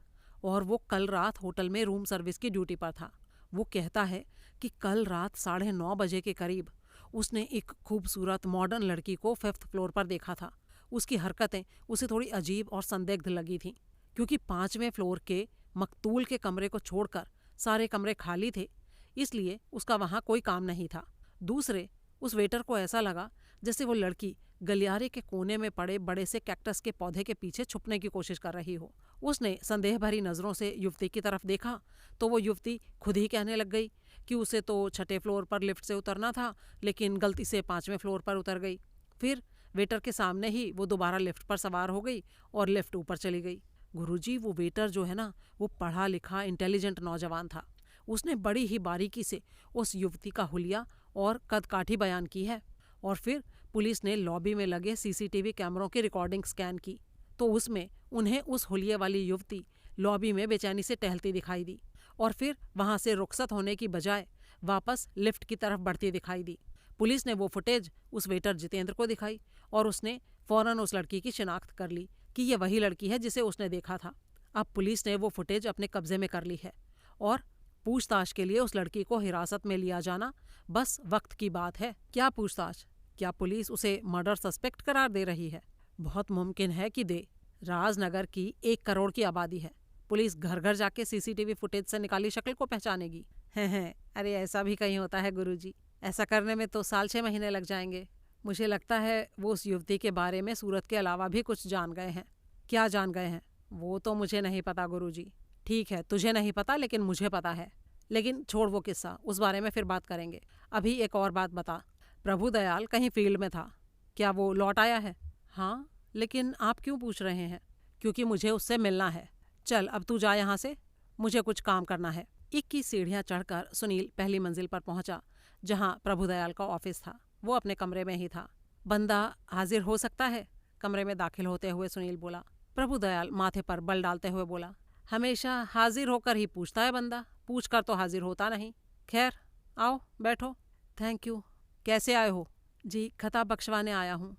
और वो कल रात होटल में रूम सर्विस की ड्यूटी पर था। वो कहता है कि कल रात 9:30 बजे के करीब उसने एक खूबसूरत मॉडर्न लड़की को 5th फ्लोर पर देखा था। उसकी हरकतें उसे थोड़ी अजीब और संदिग्ध लगी थीं, क्योंकि 5वें फ्लोर के मकतूल के कमरे को छोड़कर सारे कमरे खाली थे, इसलिए उसका वहाँ कोई काम नहीं था। दूसरे, उस वेटर को ऐसा लगा जैसे वो लड़की गलियारे के कोने में पड़े बड़े से कैक्टस के पौधे के पीछे छुपने की कोशिश कर रही हो। उसने संदेह भरी नज़रों से युवती की तरफ देखा तो वो युवती खुद ही कहने लग गई कि उसे तो 6ठे फ्लोर पर लिफ्ट से उतरना था, लेकिन गलती से 5वें फ्लोर पर उतर गई। फिर वेटर के सामने ही वो दोबारा लिफ्ट पर सवार हो गई और लिफ्ट ऊपर चली गई। गुरुजी, वो वेटर जो है ना, वो पढ़ा लिखा इंटेलिजेंट नौजवान था। उसने बड़ी ही बारीकी से उस युवती का हुलिया और कदकाठी बयान की है। और फिर पुलिस ने लॉबी में लगे सीसीटीवी कैमरों की रिकॉर्डिंग स्कैन की, तो उसमें उन्हें उस हुलिये वाली युवती लॉबी में बेचैनी से टहलती दिखाई दी, और फिर वहां से रुखसत होने की बजाय वापस लिफ्ट की तरफ बढ़ती दिखाई दी। पुलिस ने वो फुटेज उस वेटर जितेंद्र को दिखाई, और उसने फौरन उस लड़की की शिनाख्त कर ली कि ये वही लड़की है जिसे उसने देखा था। अब पुलिस ने वो फुटेज अपने कब्जे में कर ली है, और पूछताछ के लिए उस लड़की को हिरासत में लिया जाना बस वक्त की बात है। क्या पूछताछ? क्या पुलिस उसे मर्डर सस्पेक्ट करार दे रही है? बहुत मुमकिन है कि दे। राजनगर की 1 करोड़ की आबादी है। पुलिस घर घर जाके सीसीटीवी फुटेज से निकाली शक्ल को पहचानेगी? हैं, अरे ऐसा भी कहीं होता है गुरुजी। ऐसा करने में तो 6 महीने लग जाएंगे। मुझे लगता है वो उस युवती के बारे में सूरत के अलावा भी कुछ जान गए हैं। क्या जान गए हैं? वो तो मुझे नहीं पता गुरुजी। ठीक है, तुझे नहीं पता, लेकिन मुझे पता है। लेकिन छोड़ वो किस्सा, उस बारे में फिर बात करेंगे। अभी एक और बात बता। प्रभु दयाल कहीं फील्ड में था, क्या वो लौट आया है? हाँ, लेकिन आप क्यों पूछ रहे हैं? क्योंकि मुझे उससे मिलना है। चल अब तू जा यहाँ से, मुझे कुछ काम करना है। 21 सीढ़ियाँ चढ़कर सुनील पहली मंजिल पर पहुंचा, जहां प्रभुदयाल का ऑफिस था। वो अपने कमरे में ही था। बंदा हाजिर हो सकता है? कमरे में दाखिल होते हुए सुनील बोला। प्रभुदयाल माथे पर बल डालते हुए बोला, हमेशा हाजिर होकर ही पूछता है बंदा, पूछ कर तो हाजिर होता नहीं। खैर आओ बैठो। Thank you. कैसे आए हो? जी खता बख्शवाने आया हूँ।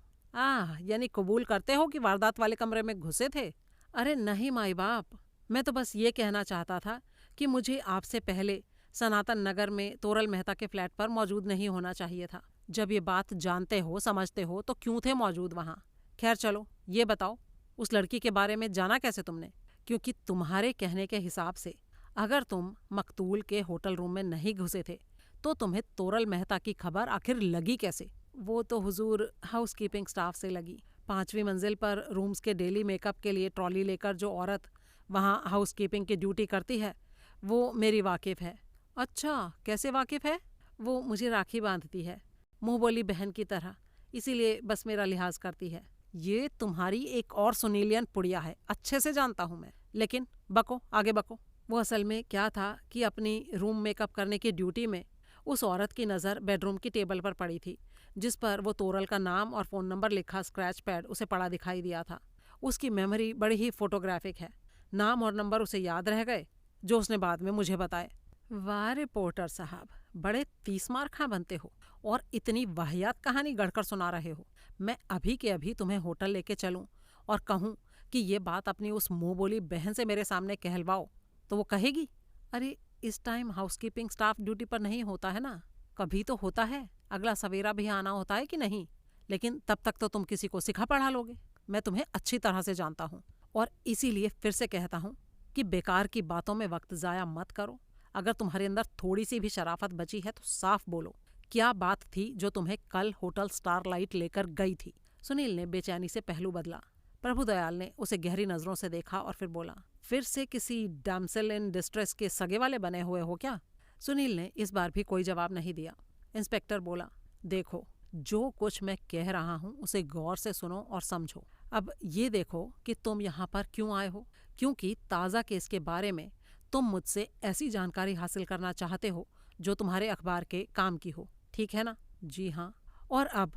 यानी कबूल करते हो कि वारदात वाले कमरे में घुसे थे? अरे नहीं माई बाप, मैं तो बस ये कहना चाहता था कि मुझे आपसे पहले सनातन नगर में तोरल मेहता के फ्लैट पर मौजूद नहीं होना चाहिए था। जब ये बात जानते हो समझते हो तो क्यों थे मौजूद वहाँ? खैर चलो ये बताओ, उस लड़की के बारे में जाना कैसे तुमने? क्योंकि तुम्हारे कहने के हिसाब से अगर तुम मकतूल के होटल रूम में नहीं घुसे थे तो तुम्हें तोरल मेहता की खबर आखिर लगी कैसे? वो तो हुजूर हाउसकीपिंग स्टाफ से लगी। 5वीं मंजिल पर रूम्स के डेली मेकअप के लिए ट्रॉली लेकर जो औरत वहाँ हाउसकीपिंग की ड्यूटी करती है वो मेरी वाकिफ़ है। अच्छा, कैसे वाकिफ़ है? वो मुझे राखी बांधती है, मुँह बोली बहन की तरह, इसीलिए बस मेरा लिहाज करती है। ये तुम्हारी एक और सुनीलियन पुड़िया है, अच्छे से जानता हूँ मैं। लेकिन बको, आगे बको। वो असल में क्या था कि अपनी रूम मेकअप करने की ड्यूटी में उस औरत की नज़र बेडरूम की टेबल पर पड़ी थी, जिस पर वो तोरल का नाम और फ़ोन नंबर लिखा स्क्रैच पैड उसे पड़ा दिखाई दिया था। उसकी मेमोरी बड़ी ही फोटोग्राफिक है। नाम और नंबर उसे याद रह गए, जो उसने बाद में मुझे बताए। वाह रिपोर्टर साहब, बड़े 30 मार खां बनते हो और इतनी वाहियात कहानी गढ़कर सुना रहे हो। मैं अभी के अभी तुम्हें होटल लेके चलूं और कहूं कि ये बात अपनी उस मुंह बोली बहन से मेरे सामने कहलवाओ तो वो कहेगी? अरे इस टाइम हाउसकीपिंग स्टाफ ड्यूटी पर नहीं होता है ना, कभी तो होता है, अगला सवेरा भी आना होता है कि नहीं। लेकिन तब तक तो तुम किसी को सिखा पढ़ा लोगे। मैं तुम्हें अच्छी तरह से जानता हूँ और इसीलिए फिर से कहता हूँ कि बेकार की बातों में वक्त ज़ाया मत करो। अगर तुम्हारे अंदर थोड़ी सी भी शराफत बची है तो साफ बोलो, क्या बात थी जो तुम्हें कल होटल स्टारलाइट लेकर गई थी? सुनील ने बेचैनी से पहलू बदला। प्रभुदयाल ने उसे गहरी नजरों से देखा और फिर बोला, फिर से किसी डैम्सेल इन डिस्ट्रेस के सगे वाले बने हुए हो क्या? सुनील ने इस बार भी कोई जवाब नहीं दिया। इंस्पेक्टर बोला, देखो जो कुछ मैं कह रहा हूँ उसे गौर से सुनो और समझो। अब ये देखो कि तुम यहाँ पर क्यों आए हो, क्योंकि ताज़ा केस के बारे में तुम मुझसे ऐसी जानकारी हासिल करना चाहते हो जो तुम्हारे अखबार के काम की हो, ठीक है ना? जी हाँ। और अब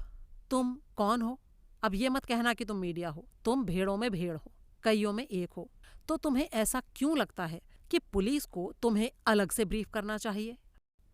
तुम कौन हो? अब ये मत कहना कि तुम मीडिया हो, तुम भेड़ों में भेड़ हो, कईयों में एक हो। तो तुम्हें ऐसा क्यों लगता है कि पुलिस को तुम्हें अलग से ब्रीफ करना चाहिए?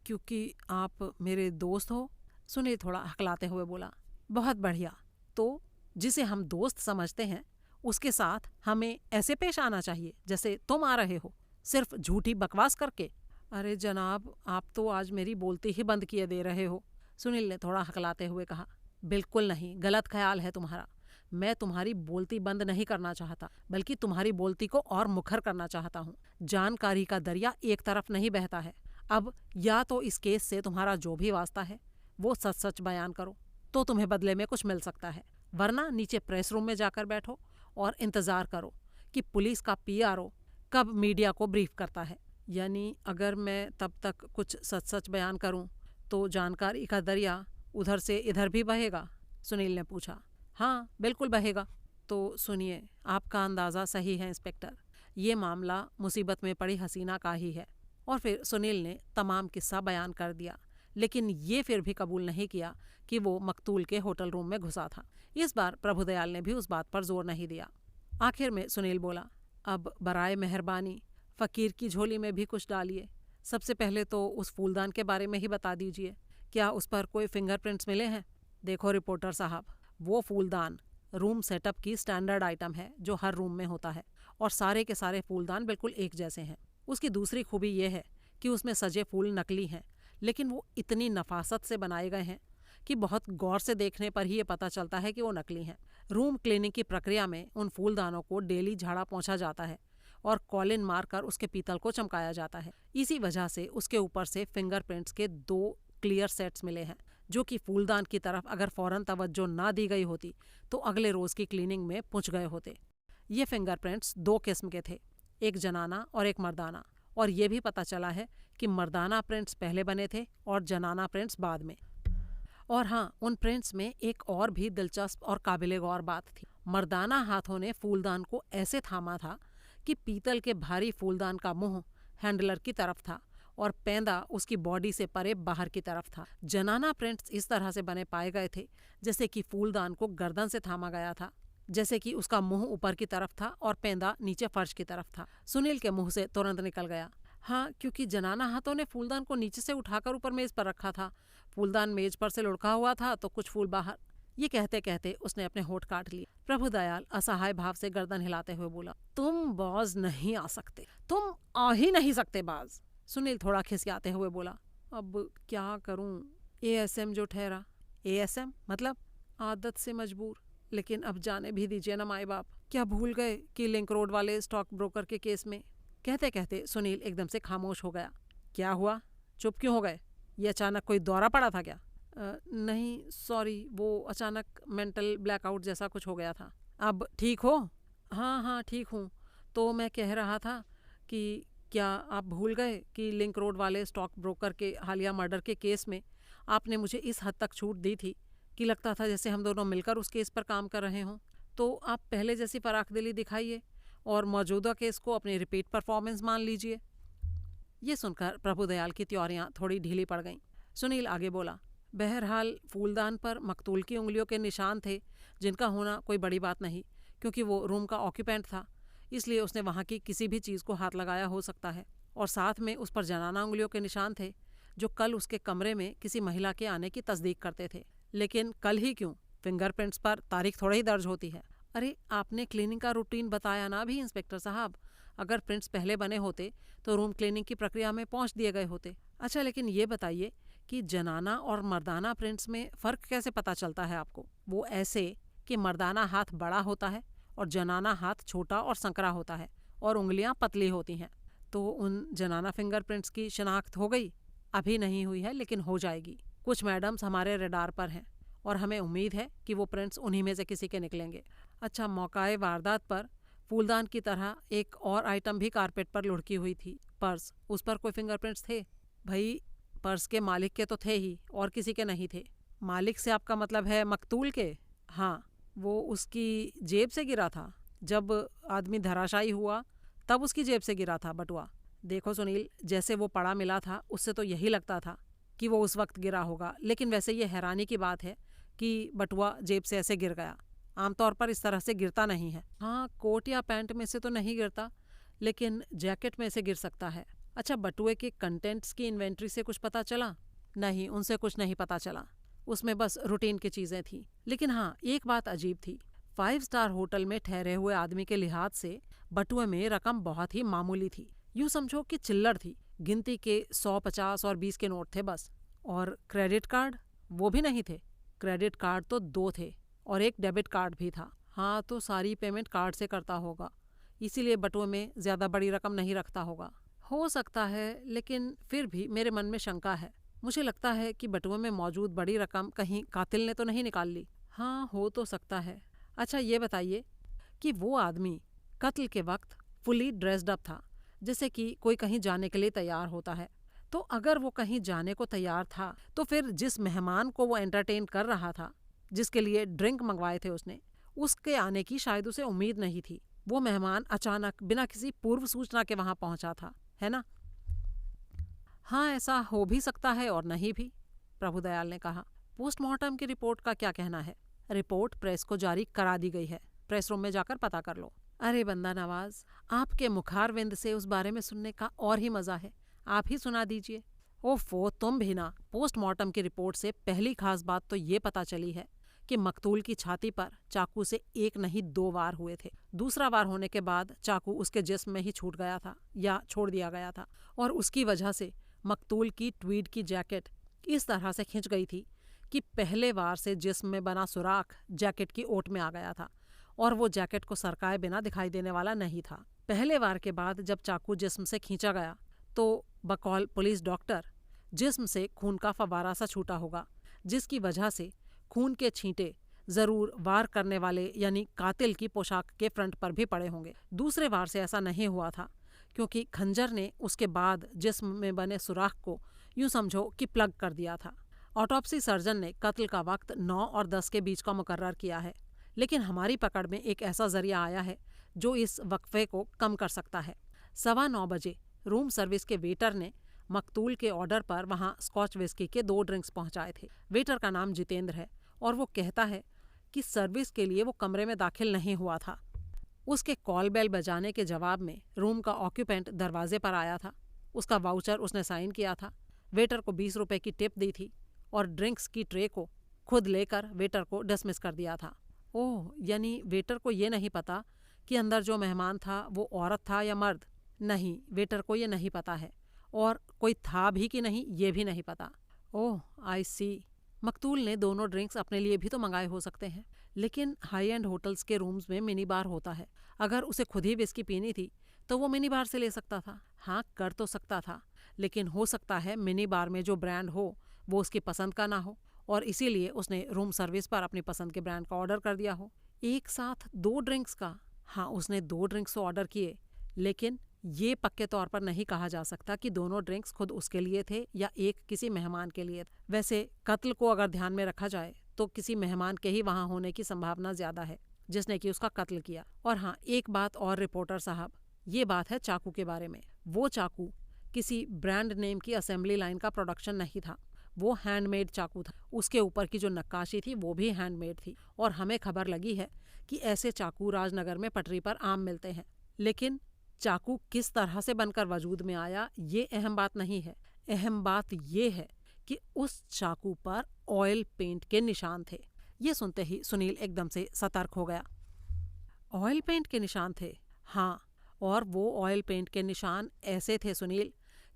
क्योंकि आप मेरे दोस्त हो, सुनील थोड़ा हकलाते हुए बोला। बहुत बढ़िया, तो जिसे हम दोस्त समझते हैं उसके साथ हमें ऐसे पेश आना चाहिए जैसे तुम आ रहे हो, सिर्फ झूठी बकवास करके। अरे जनाब, आप तो आज मेरी बोलती ही बंद किए दे रहे हो, सुनील ने थोड़ा हकलाते हुए कहा। बिल्कुल नहीं, गलत ख्याल है तुम्हारा। मैं तुम्हारी बोलती बंद नहीं करना चाहता, बल्कि तुम्हारी बोलती को और मुखर करना चाहता हूँ। जानकारी का दरिया एक तरफ नहीं बहता है। अब या तो इस केस से तुम्हारा जो भी वास्ता है वो सच सच बयान करो तो तुम्हें बदले में कुछ मिल सकता है, वरना नीचे प्रेस रूम में जाकर बैठो और इंतज़ार करो कि पुलिस का पीआरओ कब मीडिया को ब्रीफ करता है। यानी अगर मैं तब तक कुछ सच सच बयान करूं तो जानकारी का दरिया उधर से इधर भी बहेगा? सुनील ने पूछा। हाँ बिल्कुल बहेगा। तो सुनिए, आपका अंदाज़ा सही है इंस्पेक्टर, ये मामला मुसीबत में पड़ी हसीना का ही है। और फिर सुनील ने तमाम किस्सा बयान कर दिया, लेकिन ये फिर भी कबूल नहीं किया कि वो मकतूल के होटल रूम में घुसा था। इस बार प्रभुदयाल ने भी उस बात पर जोर नहीं दिया। आखिर में सुनील बोला, अब बराए मेहरबानी फ़कीर की झोली में भी कुछ डालिए। सबसे पहले तो उस फूलदान के बारे में ही बता दीजिए, क्या उस पर कोई फिंगरप्रिंट्स मिले हैं? देखो रिपोर्टर साहब, वो फूलदान रूम सेटअप की स्टैंडर्ड आइटम है जो हर रूम में होता है, और सारे के सारे फूलदान बिल्कुल एक जैसे हैं। उसकी दूसरी खूबी ये है कि उसमें सजे फूल नकली हैं, लेकिन वो इतनी नफासत से बनाए गए हैं कि बहुत गौर से देखने पर ही ये पता चलता है कि वो नकली हैं। रूम क्लीनिंग की प्रक्रिया में उन फूलदानों को डेली झाड़ा पोंछा जाता है और कॉलिन मारकर उसके पीतल को चमकाया जाता है। इसी वजह से उसके ऊपर से फिंगरप्रिंट्स के 2 क्लियर सेट्स मिले हैं, जो कि फूलदान की तरफ अगर फौरन तवज्जो ना दी गई होती तो अगले रोज़ की क्लीनिंग में पुंछ गए होते। ये फिंगरप्रिंट्स 2 किस्म के थे, एक जनाना और एक मर्दाना, और ये भी पता चला है कि मर्दाना प्रिंट्स पहले बने थे और जनाना प्रिंट्स बाद में। और हाँ, उन प्रिंट्स में एक और भी दिलचस्प और काबिले गौर बात थी। मर्दाना हाथों ने फूलदान को ऐसे थामा था कि पीतल के भारी फूलदान का मुंह हैंडलर की तरफ था और पेंदा उसकी बॉडी से परे बाहर की तरफ था। जनाना प्रिंट्स इस तरह से बने पाए गए थे जैसे कि फूलदान को गर्दन से थामा गया था, जैसे कि उसका मुंह ऊपर की तरफ था और पेंदा नीचे फर्श की तरफ था। सुनील के मुंह से तुरंत निकल गया, हाँ, क्योंकि जनाना हाथों ने फूलदान को नीचे से उठाकर ऊपर मेज पर रखा था। फूलदान मेज पर से लुढ़का हुआ था तो कुछ फूल बाहर। ये कहते कहते उसने अपने होठ काट लिए। प्रभुदयाल असहाय भाव से गर्दन हिलाते हुए बोला, तुम बाज नहीं आ सकते, तुम आ ही नहीं सकते बाज। सुनील थोड़ा खिसियाते हुए बोला, अब क्या करूं? एएसएम जो ठहरा। एएसएम मतलब? आदत से मजबूर। लेकिन अब जाने भी दीजिए ना माए बाप। क्या भूल गए कि लिंक रोड वाले स्टॉक ब्रोकर के केस में? कहते कहते सुनील एकदम से खामोश हो गया। क्या हुआ? चुप क्यों हो गए? ये अचानक कोई दौरा पड़ा था क्या? नहीं सॉरी, वो अचानक मेंटल ब्लैकआउट जैसा कुछ हो गया था। अब ठीक हो? हाँ हाँ ठीक हूँ। तो मैं कह रहा था कि क्या आप भूल गए कि लिंक रोड वाले स्टॉक ब्रोकर के हालिया मर्डर के केस में आपने मुझे इस हद तक छूट दी थी कि लगता था जैसे हम दोनों मिलकर उस केस पर काम कर रहे हों। तो आप पहले जैसी फराखदिली दिखाइए और मौजूदा केस को अपनी रिपीट परफॉर्मेंस मान लीजिए। ये सुनकर प्रभुदयाल की त्योरियां थोड़ी ढीली पड़ गईं। सुनील आगे बोला, बहरहाल फूलदान पर मकतूल की उंगलियों के निशान थे, जिनका होना कोई बड़ी बात नहीं, क्योंकि वो रूम का ऑक्यूपेंट था, इसलिए उसने वहाँ की किसी भी चीज़ को हाथ लगाया हो सकता है। और साथ में उस पर जनाना उंगलियों के निशान थे जो कल उसके कमरे में किसी महिला के आने की तस्दीक करते थे। लेकिन कल ही क्यों? फिंगरप्रिंट्स पर तारीख थोड़ी ही दर्ज होती है। अरे आपने क्लीनिंग का रूटीन बताया ना अभी इंस्पेक्टर साहब। अगर प्रिंट्स पहले बने होते तो रूम क्लीनिंग की प्रक्रिया में पहुंच दिए गए होते। अच्छा, लेकिन ये बताइए कि जनाना और मर्दाना प्रिंट्स में फ़र्क कैसे पता चलता है आपको? वो ऐसे कि मर्दाना हाथ बड़ा होता है और जनाना हाथ छोटा और संकरा होता है और उंगलियां पतली होती हैं। तो उन जनाना फिंगरप्रिंट्स की शनाख्त हो गई? अभी नहीं हुई है, लेकिन हो जाएगी। कुछ मैडम्स हमारे रडार पर हैं और हमें उम्मीद है कि वो प्रिंट्स उन्हीं में से किसी के निकलेंगे। अच्छा, मौकाए वारदात पर फूलदान की तरह एक और आइटम भी कारपेट पर लुढ़की हुई थी, पर्स। उस पर कोई फिंगरप्रिंट्स थे? भाई, पर्स के मालिक के तो थे ही और किसी के नहीं थे। मालिक से आपका मतलब है मकतूल के? हाँ, वो उसकी जेब से गिरा था। जब आदमी धराशायी हुआ तब उसकी जेब से गिरा था बटुआ। देखो सुनील, जैसे वो पड़ा मिला था उससे तो यही लगता था कि वो उस वक्त गिरा होगा, लेकिन वैसे ये हैरानी की बात है कि बटुआ जेब से ऐसे गिर गया। आमतौर पर इस तरह से गिरता नहीं है। हाँ, कोट या पैंट में से तो नहीं गिरता, लेकिन जैकेट में से गिर सकता है। अच्छा, बटुए के कंटेंट्स की इन्वेंट्री से कुछ पता चला? नहीं, उनसे कुछ नहीं पता चला। उसमें बस रूटीन की चीज़ें थी। लेकिन हाँ, एक बात अजीब थी। 5 स्टार होटल में ठहरे हुए आदमी के लिहाज से बटुए में रकम बहुत ही मामूली थी। यूँ समझो कि चिल्लर थी। गिनती के 100, 50 और 20 के नोट थे बस। और क्रेडिट कार्ड? वो भी नहीं थे। क्रेडिट कार्ड तो 2 थे और एक डेबिट कार्ड भी था। हाँ, तो सारी पेमेंट कार्ड से करता होगा, इसीलिए बटुए में ज़्यादा बड़ी रकम नहीं रखता होगा। हो सकता है, लेकिन फिर भी मेरे मन में शंका है। मुझे लगता है कि बटुए में मौजूद बड़ी रकम कहीं कातिल ने तो नहीं निकाल ली। हाँ, हो तो सकता है। अच्छा, ये बताइए कि वो आदमी कत्ल के वक्त फुली ड्रेस्ड अप था, जैसे कि कोई कहीं जाने के लिए तैयार होता है। तो अगर वो कहीं जाने को तैयार था तो फिर जिस मेहमान को वो एंटरटेन कर रहा था, जिसके लिए ड्रिंक मंगवाए थे उसने, उसके आने की शायद उसे उम्मीद नहीं थी। वो मेहमान अचानक बिना किसी पूर्व सूचना के वहां पहुंचा था, है ना? हाँ, ऐसा हो भी सकता है और नहीं भी, प्रभुदयाल ने कहा। पोस्टमार्टम की रिपोर्ट का क्या कहना है? रिपोर्ट प्रेस को जारी करा दी गई है। प्रेस रूम में जाकर पता कर लो। अरे बंदा नवाज, आपके मुखारविंद से उस बारे में सुनने का और ही मजा है। आप ही सुना दीजिए। ओफो, तुम भी ना। पोस्टमार्टम की रिपोर्ट से पहली खास बात तो ये पता चली है कि मकतूल की छाती पर चाकू से एक नहीं 2 वार हुए थे। दूसरा वार होने के बाद चाकू उसके जिस्म में ही छूट गया था या छोड़ दिया गया था, और उसकी वजह से मकतूल की ट्वीड की जैकेट इस तरह से खिंच गई थी कि पहले वार से जिस्म में बना सुराख जैकेट की ओट में आ गया था और वो जैकेट को सरकाए बिना दिखाई देने वाला नहीं था। पहले वार के बाद जब चाकू जिस्म से खींचा गया तो बकौल पुलिस डॉक्टर जिस्म से खून का फव्वारा सा छूटा होगा, जिसकी वजह से खून के छींटे जरूर वार करने वाले यानी कातिल की पोशाक के फ्रंट पर भी पड़े होंगे। दूसरे वार से ऐसा नहीं हुआ था क्योंकि खंजर ने उसके बाद जिस्म में बने सुराख को यूं समझो कि प्लग कर दिया था। ऑटोप्सी सर्जन ने कत्ल का वक्त 9 और 10 के बीच का मुकर्रर किया है, लेकिन हमारी पकड़ में एक ऐसा जरिया आया है जो इस वक्फे को कम कर सकता है। 9:15 बजे रूम सर्विस के वेटर ने मकतूल के ऑर्डर पर वहाँ स्कॉच विस्की के 2 ड्रिंक्स पहुँचाए थे। वेटर का नाम जितेंद्र है और वो कहता है कि सर्विस के लिए वो कमरे में दाखिल नहीं हुआ था। उसके कॉल बेल बजाने के जवाब में रूम का ऑक्यूपेंट दरवाजे पर आया था। उसका वाउचर उसने साइन किया था, वेटर को 20 रुपए की टिप दी थी और ड्रिंक्स की ट्रे को खुद लेकर वेटर को डिसमिस कर दिया था। ओह, यानी वेटर को ये नहीं पता कि अंदर जो मेहमान था वो औरत था या मर्द? नहीं, वेटर को ये नहीं पता है, और कोई था भी कि नहीं ये भी नहीं पता। ओह, आई सी। मकतूल ने दोनों ड्रिंक्स अपने लिए भी तो मंगाए हो सकते हैं, लेकिन हाई एंड होटल्स के रूम्स में मिनी बार होता है। अगर उसे खुद ही विस्की पीनी थी तो वो मिनी बार से ले सकता था। हाँ, कर तो सकता था, लेकिन हो सकता है मिनी बार में जो ब्रांड हो वो उसकी पसंद का ना हो, और इसीलिए उसने रूम सर्विस पर अपनी पसंद के ब्रांड का ऑर्डर कर दिया हो। एक साथ 2 ड्रिंक्स का? हाँ, उसने 2 ड्रिंक्स तो ऑर्डर किए, लेकिन ये पक्के तौर पर नहीं कहा जा सकता कि दोनों ड्रिंक्स खुद उसके लिए थे या एक किसी मेहमान के लिए। वैसे कत्ल को अगर ध्यान में रखा जाए तो किसी मेहमान के ही वहां होने की संभावना ज्यादा है जिसने कि उसका कत्ल किया। और हाँ, एक बात और रिपोर्टर साहब, ये बात है चाकू के बारे में। वो चाकू किसी ब्रांड नेम की असेंबली लाइन का प्रोडक्शन नहीं था, वो हैंडमेड चाकू था। उसके ऊपर की जो नक्काशी थी वो भी हैंडमेड थी, और हमें खबर लगी है कि ऐसे चाकू राजनगर में पटरी पर आम मिलते हैं। लेकिन चाकू किस तरह से बनकर वजूद में आया ये अहम बात नहीं है। अहम बात ये है कि उस चाकू पर ऑयल पेंट के निशान थे। ये सुनते ही सुनील एकदम से सतर्क हो गया। ऑयल पेंट के निशान थे? हाँ, और वो ऑयल पेंट के निशान ऐसे थे सुनील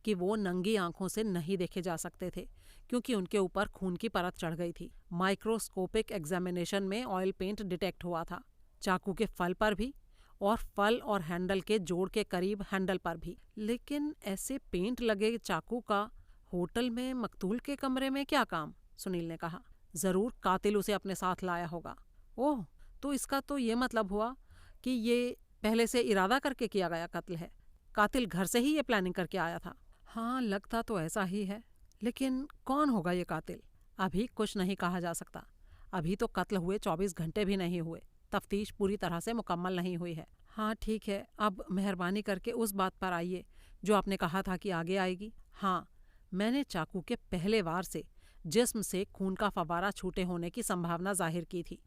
कि वो नंगी आंखों से नहीं देखे जा सकते थे, क्योंकि उनके ऊपर खून की परत चढ़ गई थी। माइक्रोस्कोपिक एग्जामिनेशन में ऑयल पेंट डिटेक्ट हुआ था, चाकू के फल पर भी, और फल और हैंडल के जोड़ के करीब हैंडल पर भी। लेकिन ऐसे पेंट लगे चाकू का होटल में मकतूल के कमरे में क्या काम? सुनील ने कहा। जरूर कातिल उसे अपने साथ लाया होगा। ओह, तो इसका तो ये मतलब हुआ कि ये पहले से इरादा करके किया गया कत्ल है। कातिल घर से ही ये प्लानिंग करके आया था। हाँ, लगता तो ऐसा ही है, लेकिन कौन होगा ये कातिल? अभी कुछ नहीं कहा जा सकता। अभी तो कत्ल हुए 24 घंटे भी नहीं हुए, तफ्तीश पूरी तरह से मुकम्मल नहीं हुई है। हाँ ठीक है, अब मेहरबानी करके उस बात पर आइए जो आपने कहा था कि आगे आएगी। हाँ, मैंने चाकू के पहले वार से जिस्म से खून का फवारा छूटे होने की संभावना जाहिर की थी,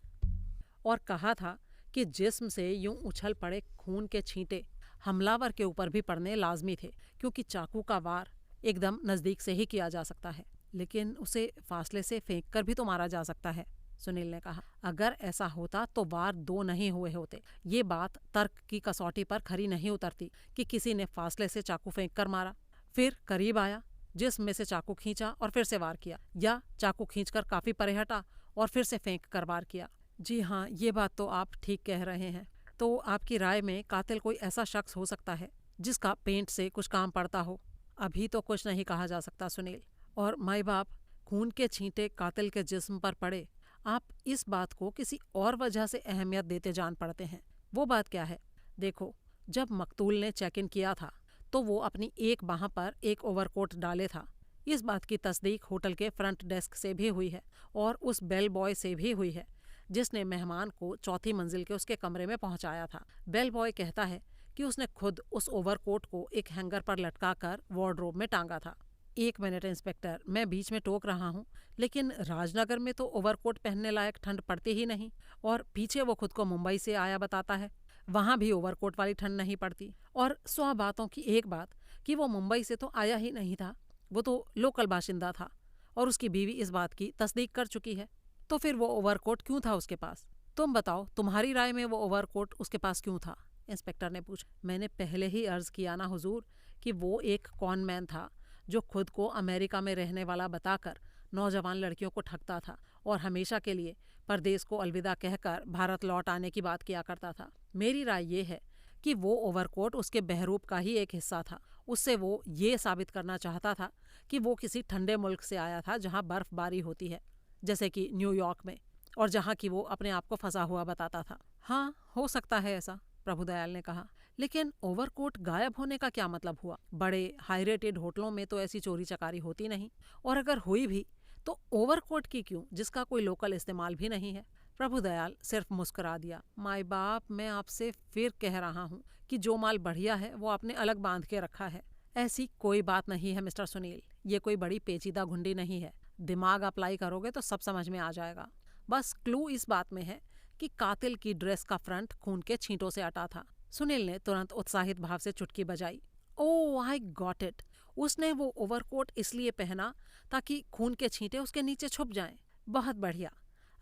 और कहा था कि जिस्म से यूं उछल पड़े खून के छींटे हमलावर के ऊपर भी पड़ने लाजमी थे, क्योंकि चाकू का वार एकदम नज़दीक से ही किया जा सकता है, लेकिन उसे फासले से फेंक कर भी तो मारा जा सकता है। सुनील ने कहा। अगर ऐसा होता तो वार 2 नहीं हुए होते। ये बात तर्क की कसौटी पर खरी नहीं उतरती कि किसी ने फासले से चाकू फेंक कर मारा, फिर करीब आया, जिस्म में से चाकू खींचा और फिर से वार किया, या चाकू खींचकर काफी परे हटा और फिर से फेंक कर वार किया। जी हाँ, ये बात तो आप ठीक कह रहे हैं। तो आपकी राय में कातिल कोई ऐसा शख्स हो सकता है जिसका पेंट से कुछ काम पड़ता हो? अभी तो कुछ नहीं कहा जा सकता सुनील। और माई बाप, खून के छींटे कातिल के जिस्म पर पड़े, आप इस बात को किसी और वजह से अहमियत देते जान पड़ते हैं। वो बात क्या है? देखो, जब मकतूल ने चेक इन किया था तो वो अपनी एक बाह पर एक ओवरकोट डाले था। इस बात की तस्दीक होटल के फ्रंट डेस्क से भी हुई है, और उस बेल बॉय से भी हुई है जिसने मेहमान को 4थी मंजिल के उसके कमरे में पहुंचाया था। बेल बॉय कहता है कि उसने खुद उस ओवरकोट को एक हैंगर पर लटकाकर वार्डरोब में टांगा था। 1 मिनट इंस्पेक्टर, मैं बीच में टोक रहा हूँ, लेकिन राजनगर में तो ओवरकोट पहनने लायक ठंड पड़ती ही नहीं, और पीछे वो खुद को मुंबई से आया बताता है, वहाँ भी ओवरकोट वाली ठंड नहीं पड़ती। और 100 बातों की एक बात कि वो मुंबई से तो आया ही नहीं था, वो तो लोकल बाशिंदा था, और उसकी बीवी इस बात की तस्दीक कर चुकी है। तो फिर वो ओवरकोट क्यों था उसके पास? तुम बताओ, तुम्हारी राय में वो ओवरकोट उसके पास क्यों था? इंस्पेक्टर ने पूछा। मैंने पहले ही अर्ज किया ना हुजूर कि वो एक कॉनमैन था जो खुद को अमेरिका में रहने वाला बताकर नौजवान लड़कियों को ठगता था और हमेशा के लिए परदेश को अलविदा कहकर भारत लौट आने की बात किया करता था। मेरी राय ये है कि वो ओवरकोट उसके बहरूप का ही एक हिस्सा था। उससे वो ये साबित करना चाहता था कि वो किसी ठंडे मुल्क से आया था जहाँ बर्फबारी होती है, जैसे कि न्यूयॉर्क में, और जहाँ की वो अपने आप को फंसा हुआ बताता था। हाँ, हो सकता है ऐसा, प्रभुदयाल ने कहा, लेकिन ओवरकोट गायब होने का क्या मतलब हुआ? बड़े हाई रेटेड होटलों में तो ऐसी चोरी चकारी होती नहीं, और अगर हुई भी तो ओवरकोट की क्यों, जिसका कोई लोकल इस्तेमाल भी नहीं है? प्रभुदयाल सिर्फ मुस्कुरा दिया। माई बाप, मैं आपसे फिर कह रहा हूँ कि जो माल बढ़िया है वो आपने अलग बांध के रखा है। ऐसी कोई बात नहीं है मिस्टर सुनील, ये कोई बड़ी पेचीदा घुंडी नहीं है। दिमाग अप्लाई करोगे तो सब समझ में आ जाएगा। बस क्लू इस बात में है कि कातिल की ड्रेस का फ्रंट खून के छींटों से अटा था। सुनील ने तुरंत उत्साहित भाव से चुटकी बजाई। ओह आई गॉट इट, उसने वो ओवरकोट इसलिए पहना ताकि खून के छींटे उसके नीचे छुप जाएं। बहुत बढ़िया।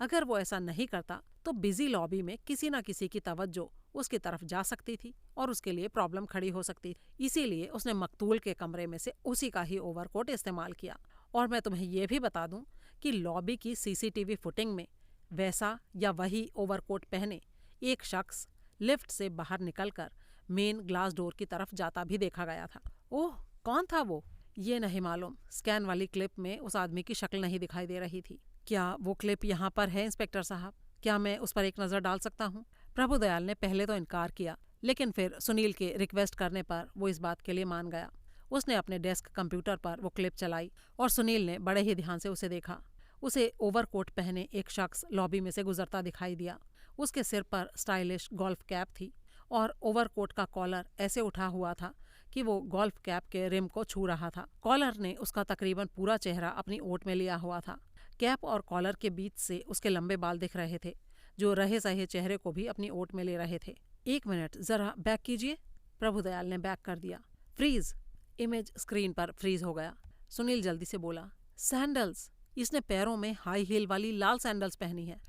अगर वो ऐसा नहीं करता तो बिजी लॉबी में किसी न किसी की तवज्जो उसकी तरफ जा सकती थी और उसके लिए प्रॉब्लम खड़ी हो सकती थी। इसीलिए उसने मकतूल के कमरे में से उसी का ही ओवरकोट इस्तेमाल किया। और मैं तुम्हें ये भी बता दूं कि लॉबी की सीसीटीवी फुटेज में वैसा या वही ओवरकोट पहने एक शख्स लिफ्ट से बाहर निकलकर मेन ग्लास डोर की तरफ जाता भी देखा गया था। ओह, कौन था वो? ये नहीं मालूम। स्कैन वाली क्लिप में उस आदमी की शक्ल नहीं दिखाई दे रही थी। क्या वो क्लिप यहाँ पर है इंस्पेक्टर साहब? क्या मैं उस पर एक नजर डाल सकता हूँ? प्रभुदयाल ने पहले तो इनकार किया, लेकिन फिर सुनील के रिक्वेस्ट करने पर वो इस बात के लिए मान गया। उसने अपने डेस्क कंप्यूटर पर वो क्लिप चलाई और सुनील ने बड़े ही ध्यान से उसे देखा। उसे ओवरकोट पहने एक शख्स लॉबी में से गुजरता दिखाई दिया। उसके सिर पर स्टाइलिश गोल्फ कैप थी और ओवरकोट का कॉलर ऐसे उठा हुआ था कि वो गोल्फ कैप के रिम को छू रहा था। कॉलर ने उसका तकरीबन पूरा चेहरा अपनी ओट में लिया हुआ था। कैप और कॉलर के बीच से उसके लंबे बाल दिख रहे थे, जो रहे सहे चेहरे को भी अपनी ओट में ले रहे थे। एक मिनट, जरा बैक कीजिए। प्रभुदयाल ने बैक कर दिया। फ्रीज। इमेज स्क्रीन पर फ्रीज हो गया। सुनील जल्दी से बोला, सैंडल्स। इसने पैरों में हाई हील वाली लाल सैंडल्स पहनी है।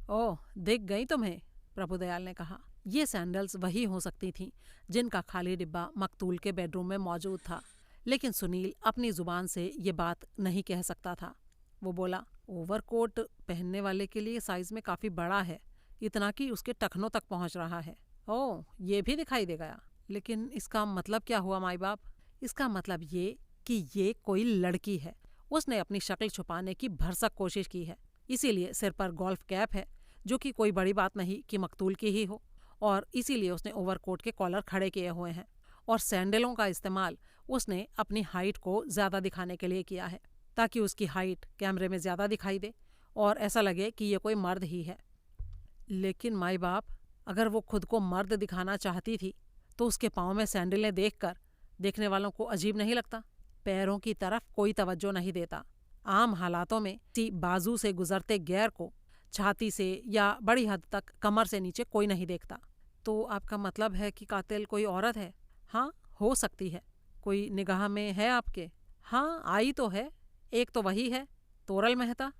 ओह, दिख गई तुम्हें? प्रभुदयाल ने कहा। ये सैंडल्स वही हो सकती थीं जिनका खाली डिब्बा मकतूल के बेडरूम में मौजूद था, लेकिन सुनील अपनी जुबान से ये बात नहीं कह सकता था। वो बोला, ओवरकोट पहनने वाले के लिए साइज में काफी बड़ा है, इतना कि उसके टखनों तक पहुंच रहा है। ओह, ये भी दिखाई दे गया। लेकिन इसका मतलब क्या हुआ माई बाप? इसका मतलब ये कि ये कोई लड़की है। उसने अपनी शक्ल छुपाने की भरसक कोशिश की है, इसीलिए सिर पर गोल्फ कैप है, जो कि कोई बड़ी बात नहीं कि मकतूल की ही हो, और इसीलिए उसने ओवरकोट के कॉलर खड़े किए हुए हैं। और सैंडलों का इस्तेमाल उसने अपनी हाइट को ज्यादा दिखाने के लिए किया है, ताकि उसकी हाइट कैमरे में ज्यादा दिखाई दे और ऐसा लगे कि ये कोई मर्द ही है। लेकिन माई बाप, अगर वो खुद को मर्द दिखाना चाहती थी तो उसके पाँव में सैंडलें देखकर देखने वालों को अजीब नहीं लगता? पैरों की तरफ कोई तवज्जो नहीं देता। आम हालातों में बाजू से गुजरते गैर को छाती से या बड़ी हद तक कमर से नीचे कोई नहीं देखता। तो आपका मतलब है कि कातिल कोई औरत है? हाँ, हो सकती है। कोई निगाह में है आपके? हाँ, आई तो है। एक तो वही है, तोरल मेहता,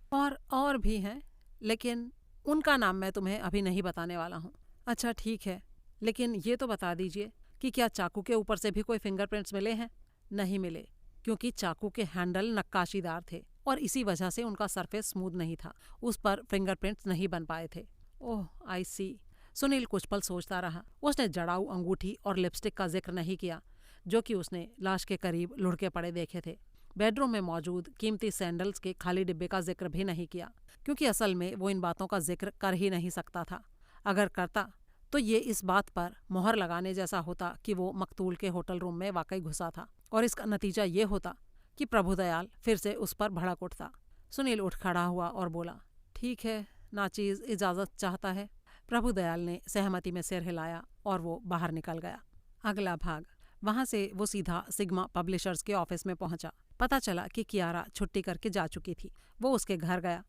और भी हैं, लेकिन उनका नाम मैं तुम्हें अभी नहीं बताने वाला हूँ। अच्छा ठीक है, लेकिन ये तो बता दीजिए कि क्या चाकू के ऊपर से भी कोई फिंगरप्रिंट्स मिले हैं? नहीं मिले, क्योंकि चाकू के हैंडल नक्काशीदार थे और इसी वजह से उनका सरफेस स्मूथ नहीं था। उस पर फिंगरप्रिंट्स नहीं बन पाए थे। ओह आई सी। सुनील कुछ पल सोचता रहा। उसने जड़ाऊ अंगूठी और लिपस्टिक का जिक्र नहीं किया, जो कि उसने लाश के करीब लुढ़के पड़े देखे थे। बेडरूम में मौजूद कीमती सैंडल्स के खाली डिब्बे का जिक्र भी नहीं किया, क्योंकि असल में वो इन बातों का जिक्र कर ही नहीं सकता था। अगर करता तो ये इस बात पर मोहर लगाने जैसा होता कि वो मकतूल के होटल रूम में वाकई घुसा था, और इसका नतीजा ये होता कि प्रभुदयाल फिर से उस पर भड़क उठता। सुनील उठ खड़ा हुआ और बोला, ठीक है, नाचीज इजाजत चाहता है। प्रभुदयाल ने सहमति में सिर हिलाया और वो बाहर निकल गया। अगला भाग। वहां से वो सीधा सिग्मा पब्लिशर्स के ऑफिस में पहुंचा। पता चला कि कियारा छुट्टी करके जा चुकी थी। वो उसके घर गया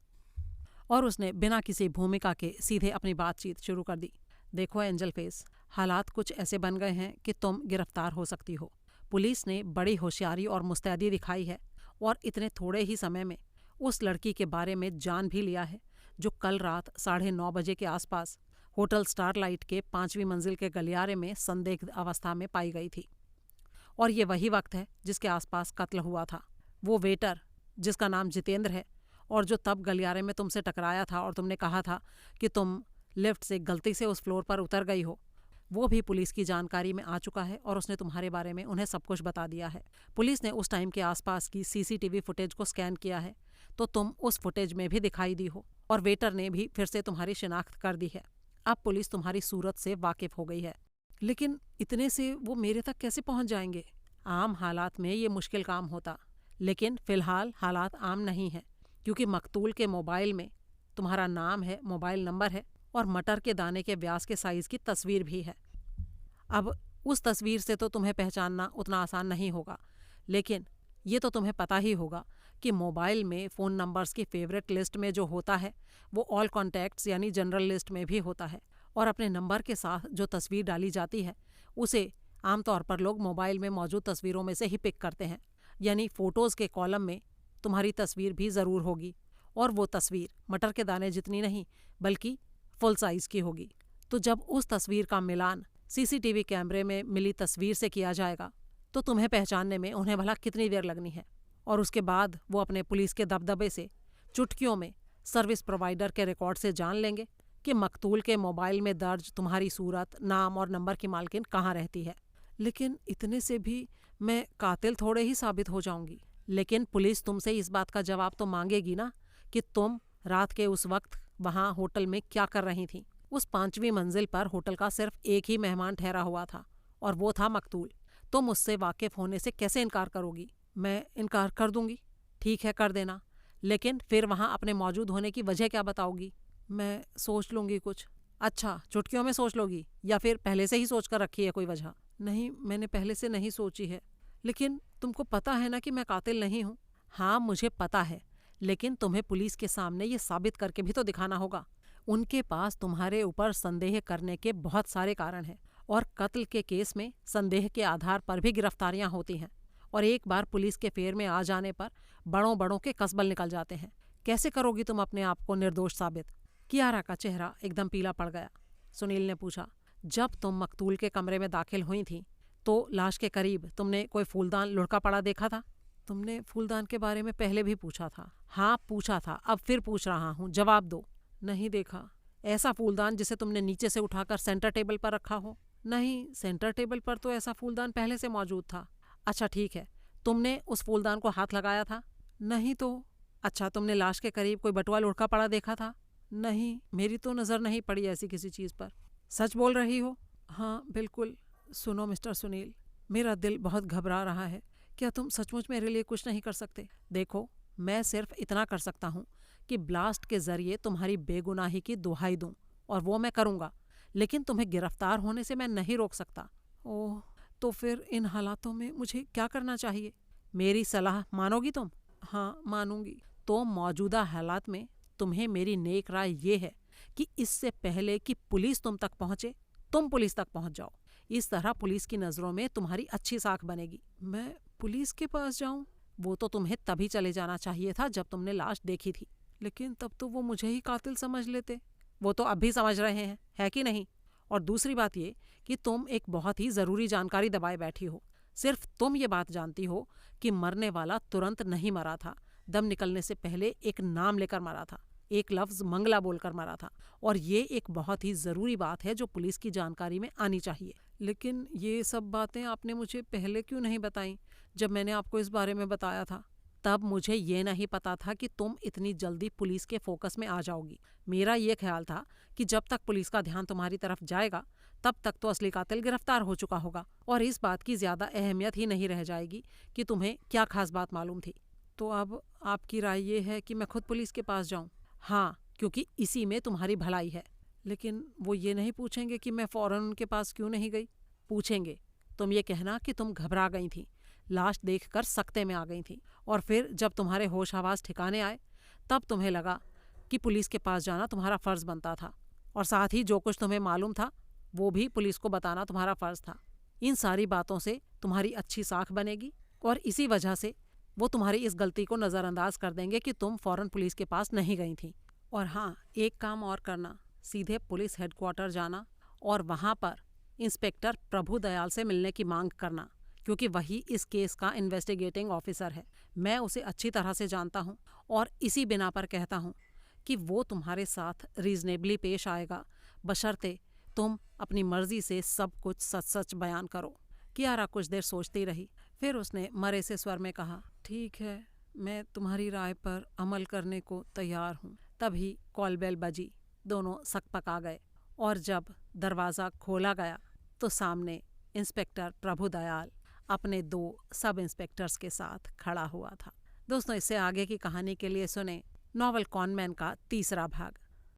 और उसने बिना किसी भूमिका के सीधे अपनी बातचीत शुरू कर दी। देखो एंजल फेस, हालात कुछ ऐसे बन गए हैं कि तुम गिरफ्तार हो सकती हो। पुलिस ने बड़ी होशियारी और मुस्तैदी दिखाई है और इतने थोड़े ही समय में उस लड़की के बारे में जान भी लिया है जो कल रात 9:30 बजे के आसपास होटल स्टारलाइट के 5वीं मंजिल के गलियारे में संदिग्ध अवस्था में पाई गई थी। और ये वही वक्त है जिसके आसपास कत्ल हुआ था। वो वेटर जिसका नाम जितेंद्र है और जो तब गलियारे में तुमसे टकराया था और तुमने कहा था कि तुम लिफ्ट से गलती से उस फ्लोर पर उतर गई हो, वो भी पुलिस की जानकारी में आ चुका है और उसने तुम्हारे बारे में उन्हें सब कुछ बता दिया है। पुलिस ने उस टाइम के आसपास की सीसीटीवी फुटेज को स्कैन किया है तो तुम उस फुटेज में भी दिखाई दी हो, और वेटर ने भी फिर से तुम्हारी शिनाख्त कर दी है। अब पुलिस तुम्हारी सूरत से वाकिफ हो गई है। लेकिन इतने से वो मेरे तक कैसे पहुंच जाएंगे? आम हालात में ये मुश्किल काम होता, लेकिन फिलहाल हालात आम नहीं हैं, क्योंकि मकतूल के मोबाइल में तुम्हारा नाम है, मोबाइल नंबर है और मटर के दाने के व्यास के साइज की तस्वीर भी है। अब उस तस्वीर से तो तुम्हें पहचानना उतना आसान नहीं होगा, लेकिन ये तो तुम्हें पता ही होगा कि मोबाइल में फ़ोन नंबर्स की फेवरेट लिस्ट में जो होता है वो ऑल कॉन्टैक्ट्स यानी जनरल लिस्ट में भी होता है, और अपने नंबर के साथ जो तस्वीर डाली जाती है उसे आमतौर पर लोग मोबाइल में मौजूद तस्वीरों में से ही पिक करते हैं। यानी फ़ोटोज़ के कॉलम में तुम्हारी तस्वीर भी ज़रूर होगी, और वो तस्वीर मटर के दाने जितनी नहीं बल्कि फुल साइज़ की होगी। तो जब उस तस्वीर का मिलान सीसीटीवी कैमरे में मिली तस्वीर से किया जाएगा तो तुम्हें पहचानने में उन्हें भला कितनी देर लगनी है। और उसके बाद वो अपने पुलिस के दबदबे से चुटकियों में सर्विस प्रोवाइडर के रिकॉर्ड से जान लेंगे कि मकतूल के मोबाइल में दर्ज तुम्हारी सूरत, नाम और नंबर की मालकिन कहाँ रहती है। लेकिन इतने से भी मैं कातिल थोड़े ही साबित हो जाऊंगी। लेकिन पुलिस तुमसे इस बात का जवाब तो मांगेगी ना कि तुम रात के उस वक्त वहाँ होटल में क्या कर रही थी। उस 5वीं मंजिल पर होटल का सिर्फ एक ही मेहमान ठहरा हुआ था और वो था मकतूल। तुम उससे वाकिफ होने से कैसे इनकार करोगी? मैं इनकार कर दूंगी। ठीक है, कर देना, लेकिन फिर वहाँ अपने मौजूद होने की वजह क्या बताओगी? मैं सोच लूंगी कुछ। अच्छा, चुटकियों में सोच लोगी या फिर पहले से ही सोच कर रखी है कोई वजह? नहीं, मैंने पहले से नहीं सोची है। लेकिन तुमको पता है ना कि मैं कातिल नहीं हूँ। हाँ, मुझे पता है, लेकिन तुम्हें पुलिस के सामने ये साबित करके भी तो दिखाना होगा। उनके पास तुम्हारे ऊपर संदेह करने के बहुत सारे कारण हैं, और कत्ल के केस में संदेह के आधार पर भी गिरफ्तारियां होती हैं, और एक बार पुलिस के फेर में आ जाने पर बड़ों बड़ों के कसबल निकल जाते हैं। कैसे करोगी तुम अपने आप को निर्दोष साबित? कियारा का चेहरा एकदम पीला पड़ गया। सुनील ने पूछा, जब तुम मकतूल के कमरे में दाखिल हुई थी तो लाश के करीब तुमने कोई फूलदान लुढ़का पड़ा देखा था? तुमने फूलदान के बारे में पहले भी पूछा था। हाँ, पूछा था, अब फिर पूछ रहा हूँ, जवाब दो। नहीं देखा। ऐसा फूलदान जिसे तुमने नीचे से उठाकर सेंटर टेबल पर रखा हो? नहीं, सेंटर टेबल पर तो ऐसा फूलदान पहले से मौजूद था। अच्छा ठीक है, तुमने उस फूलदान को हाथ लगाया था? नहीं तो। अच्छा, तुमने लाश के करीब कोई बटुआ लुढ़का पड़ा देखा था? नहीं, मेरी तो नज़र नहीं पड़ी ऐसी किसी चीज़ पर। सच बोल रही हो? हाँ बिल्कुल। सुनो मिस्टर सुनील, मेरा दिल बहुत घबरा रहा है। क्या तुम सचमुच मेरे लिए कुछ नहीं कर सकते? देखो, मैं सिर्फ इतना कर सकता हूँ कि ब्लास्ट के जरिए तुम्हारी बेगुनाही की दुहाई दूं, और वो मैं करूँगा, लेकिन तुम्हें गिरफ्तार होने से मैं नहीं रोक सकता। ओह, तो फिर इन हालातों में मुझे क्या करना चाहिए? मेरी सलाह मानोगी तुम? हाँ, मानूंगी। तो मौजूदा हालात में तुम्हें मेरी नेक राय ये है कि इससे पहले कि पुलिस तुम तक पहुँचे, तुम पुलिस तक पहुँच जाओ। इस तरह पुलिस की नज़रों में तुम्हारी अच्छी साख बनेगी। मैं पुलिस के पास जाऊं? वो तो तुम्हें तभी चले जाना चाहिए था जब तुमने लाश देखी थी। लेकिन तब तो वो मुझे ही कातिल समझ लेते। वो तो अब भी समझ रहे हैं, है कि नहीं? और दूसरी बात ये कि तुम एक बहुत ही ज़रूरी जानकारी दबाए बैठी हो। सिर्फ तुम ये बात जानती हो कि मरने वाला तुरंत नहीं मरा था। दम निकलने से पहले एक नाम लेकर मरा था, एक लफ्ज़ मंगला बोलकर मरा था, और ये एक बहुत ही ज़रूरी बात है जो पुलिस की जानकारी में आनी चाहिए। लेकिन ये सब बातें आपने मुझे पहले क्यों नहीं बताई? जब मैंने आपको इस बारे में बताया था तब मुझे ये नहीं पता था कि तुम इतनी जल्दी पुलिस के फोकस में आ जाओगी। मेरा ये ख्याल था कि जब तक पुलिस का ध्यान तुम्हारी तरफ जाएगा तब तक तो असली कातिल गिरफ्तार हो चुका होगा, और इस बात की ज़्यादा अहमियत ही नहीं रह जाएगी कि तुम्हें क्या खास बात मालूम थी। तो अब आपकी राय ये है कि मैं खुद पुलिस के पास जाऊँ? हाँ, क्योंकि इसी में तुम्हारी भलाई है। लेकिन वो ये नहीं पूछेंगे कि मैं फ़ौरन उनके पास क्यों नहीं गई? पूछेंगे। तुम ये कहना कि तुम घबरा गई थी, लाश देखकर सकते में आ गई थी, और फिर जब तुम्हारे होश हवास ठिकाने आए तब तुम्हें लगा कि पुलिस के पास जाना तुम्हारा फ़र्ज़ बनता था, और साथ ही जो कुछ तुम्हें मालूम था वो भी पुलिस को बताना तुम्हारा फ़र्ज़ था। इन सारी बातों से तुम्हारी अच्छी साख बनेगी, और इसी वजह से वो तुम्हारी इस गलती को नज़रअंदाज कर देंगे कि तुम फ़ौरन पुलिस के पास नहीं गई थी। और हाँ, एक काम और करना, सीधे पुलिस हेडक्वार्टर जाना और वहाँ पर इंस्पेक्टर प्रभु दयाल से मिलने की मांग करना, क्योंकि वही इस केस का इन्वेस्टिगेटिंग ऑफिसर है। मैं उसे अच्छी तरह से जानता हूँ, और इसी बिना पर कहता हूँ कि वो तुम्हारे साथ रीजनेबली पेश आएगा, बशर्ते तुम अपनी मर्जी से सब कुछ सच सच बयान करो। कियारा कुछ देर सोचती रही, फिर उसने मरे से स्वर में कहा, ठीक है, मैं तुम्हारी राय पर अमल करने को तैयार हूँ। तभी कॉल बेल बजी, दोनों सकपका गए, और जब दरवाज़ा खोला गया तो सामने इंस्पेक्टर प्रभु दयाल अपने 2 सब इंस्पेक्टर्स के साथ खड़ा हुआ था। दोस्तों, इससे आगे की कहानी के लिए सुने नॉवल कॉनमैन का तीसरा भाग।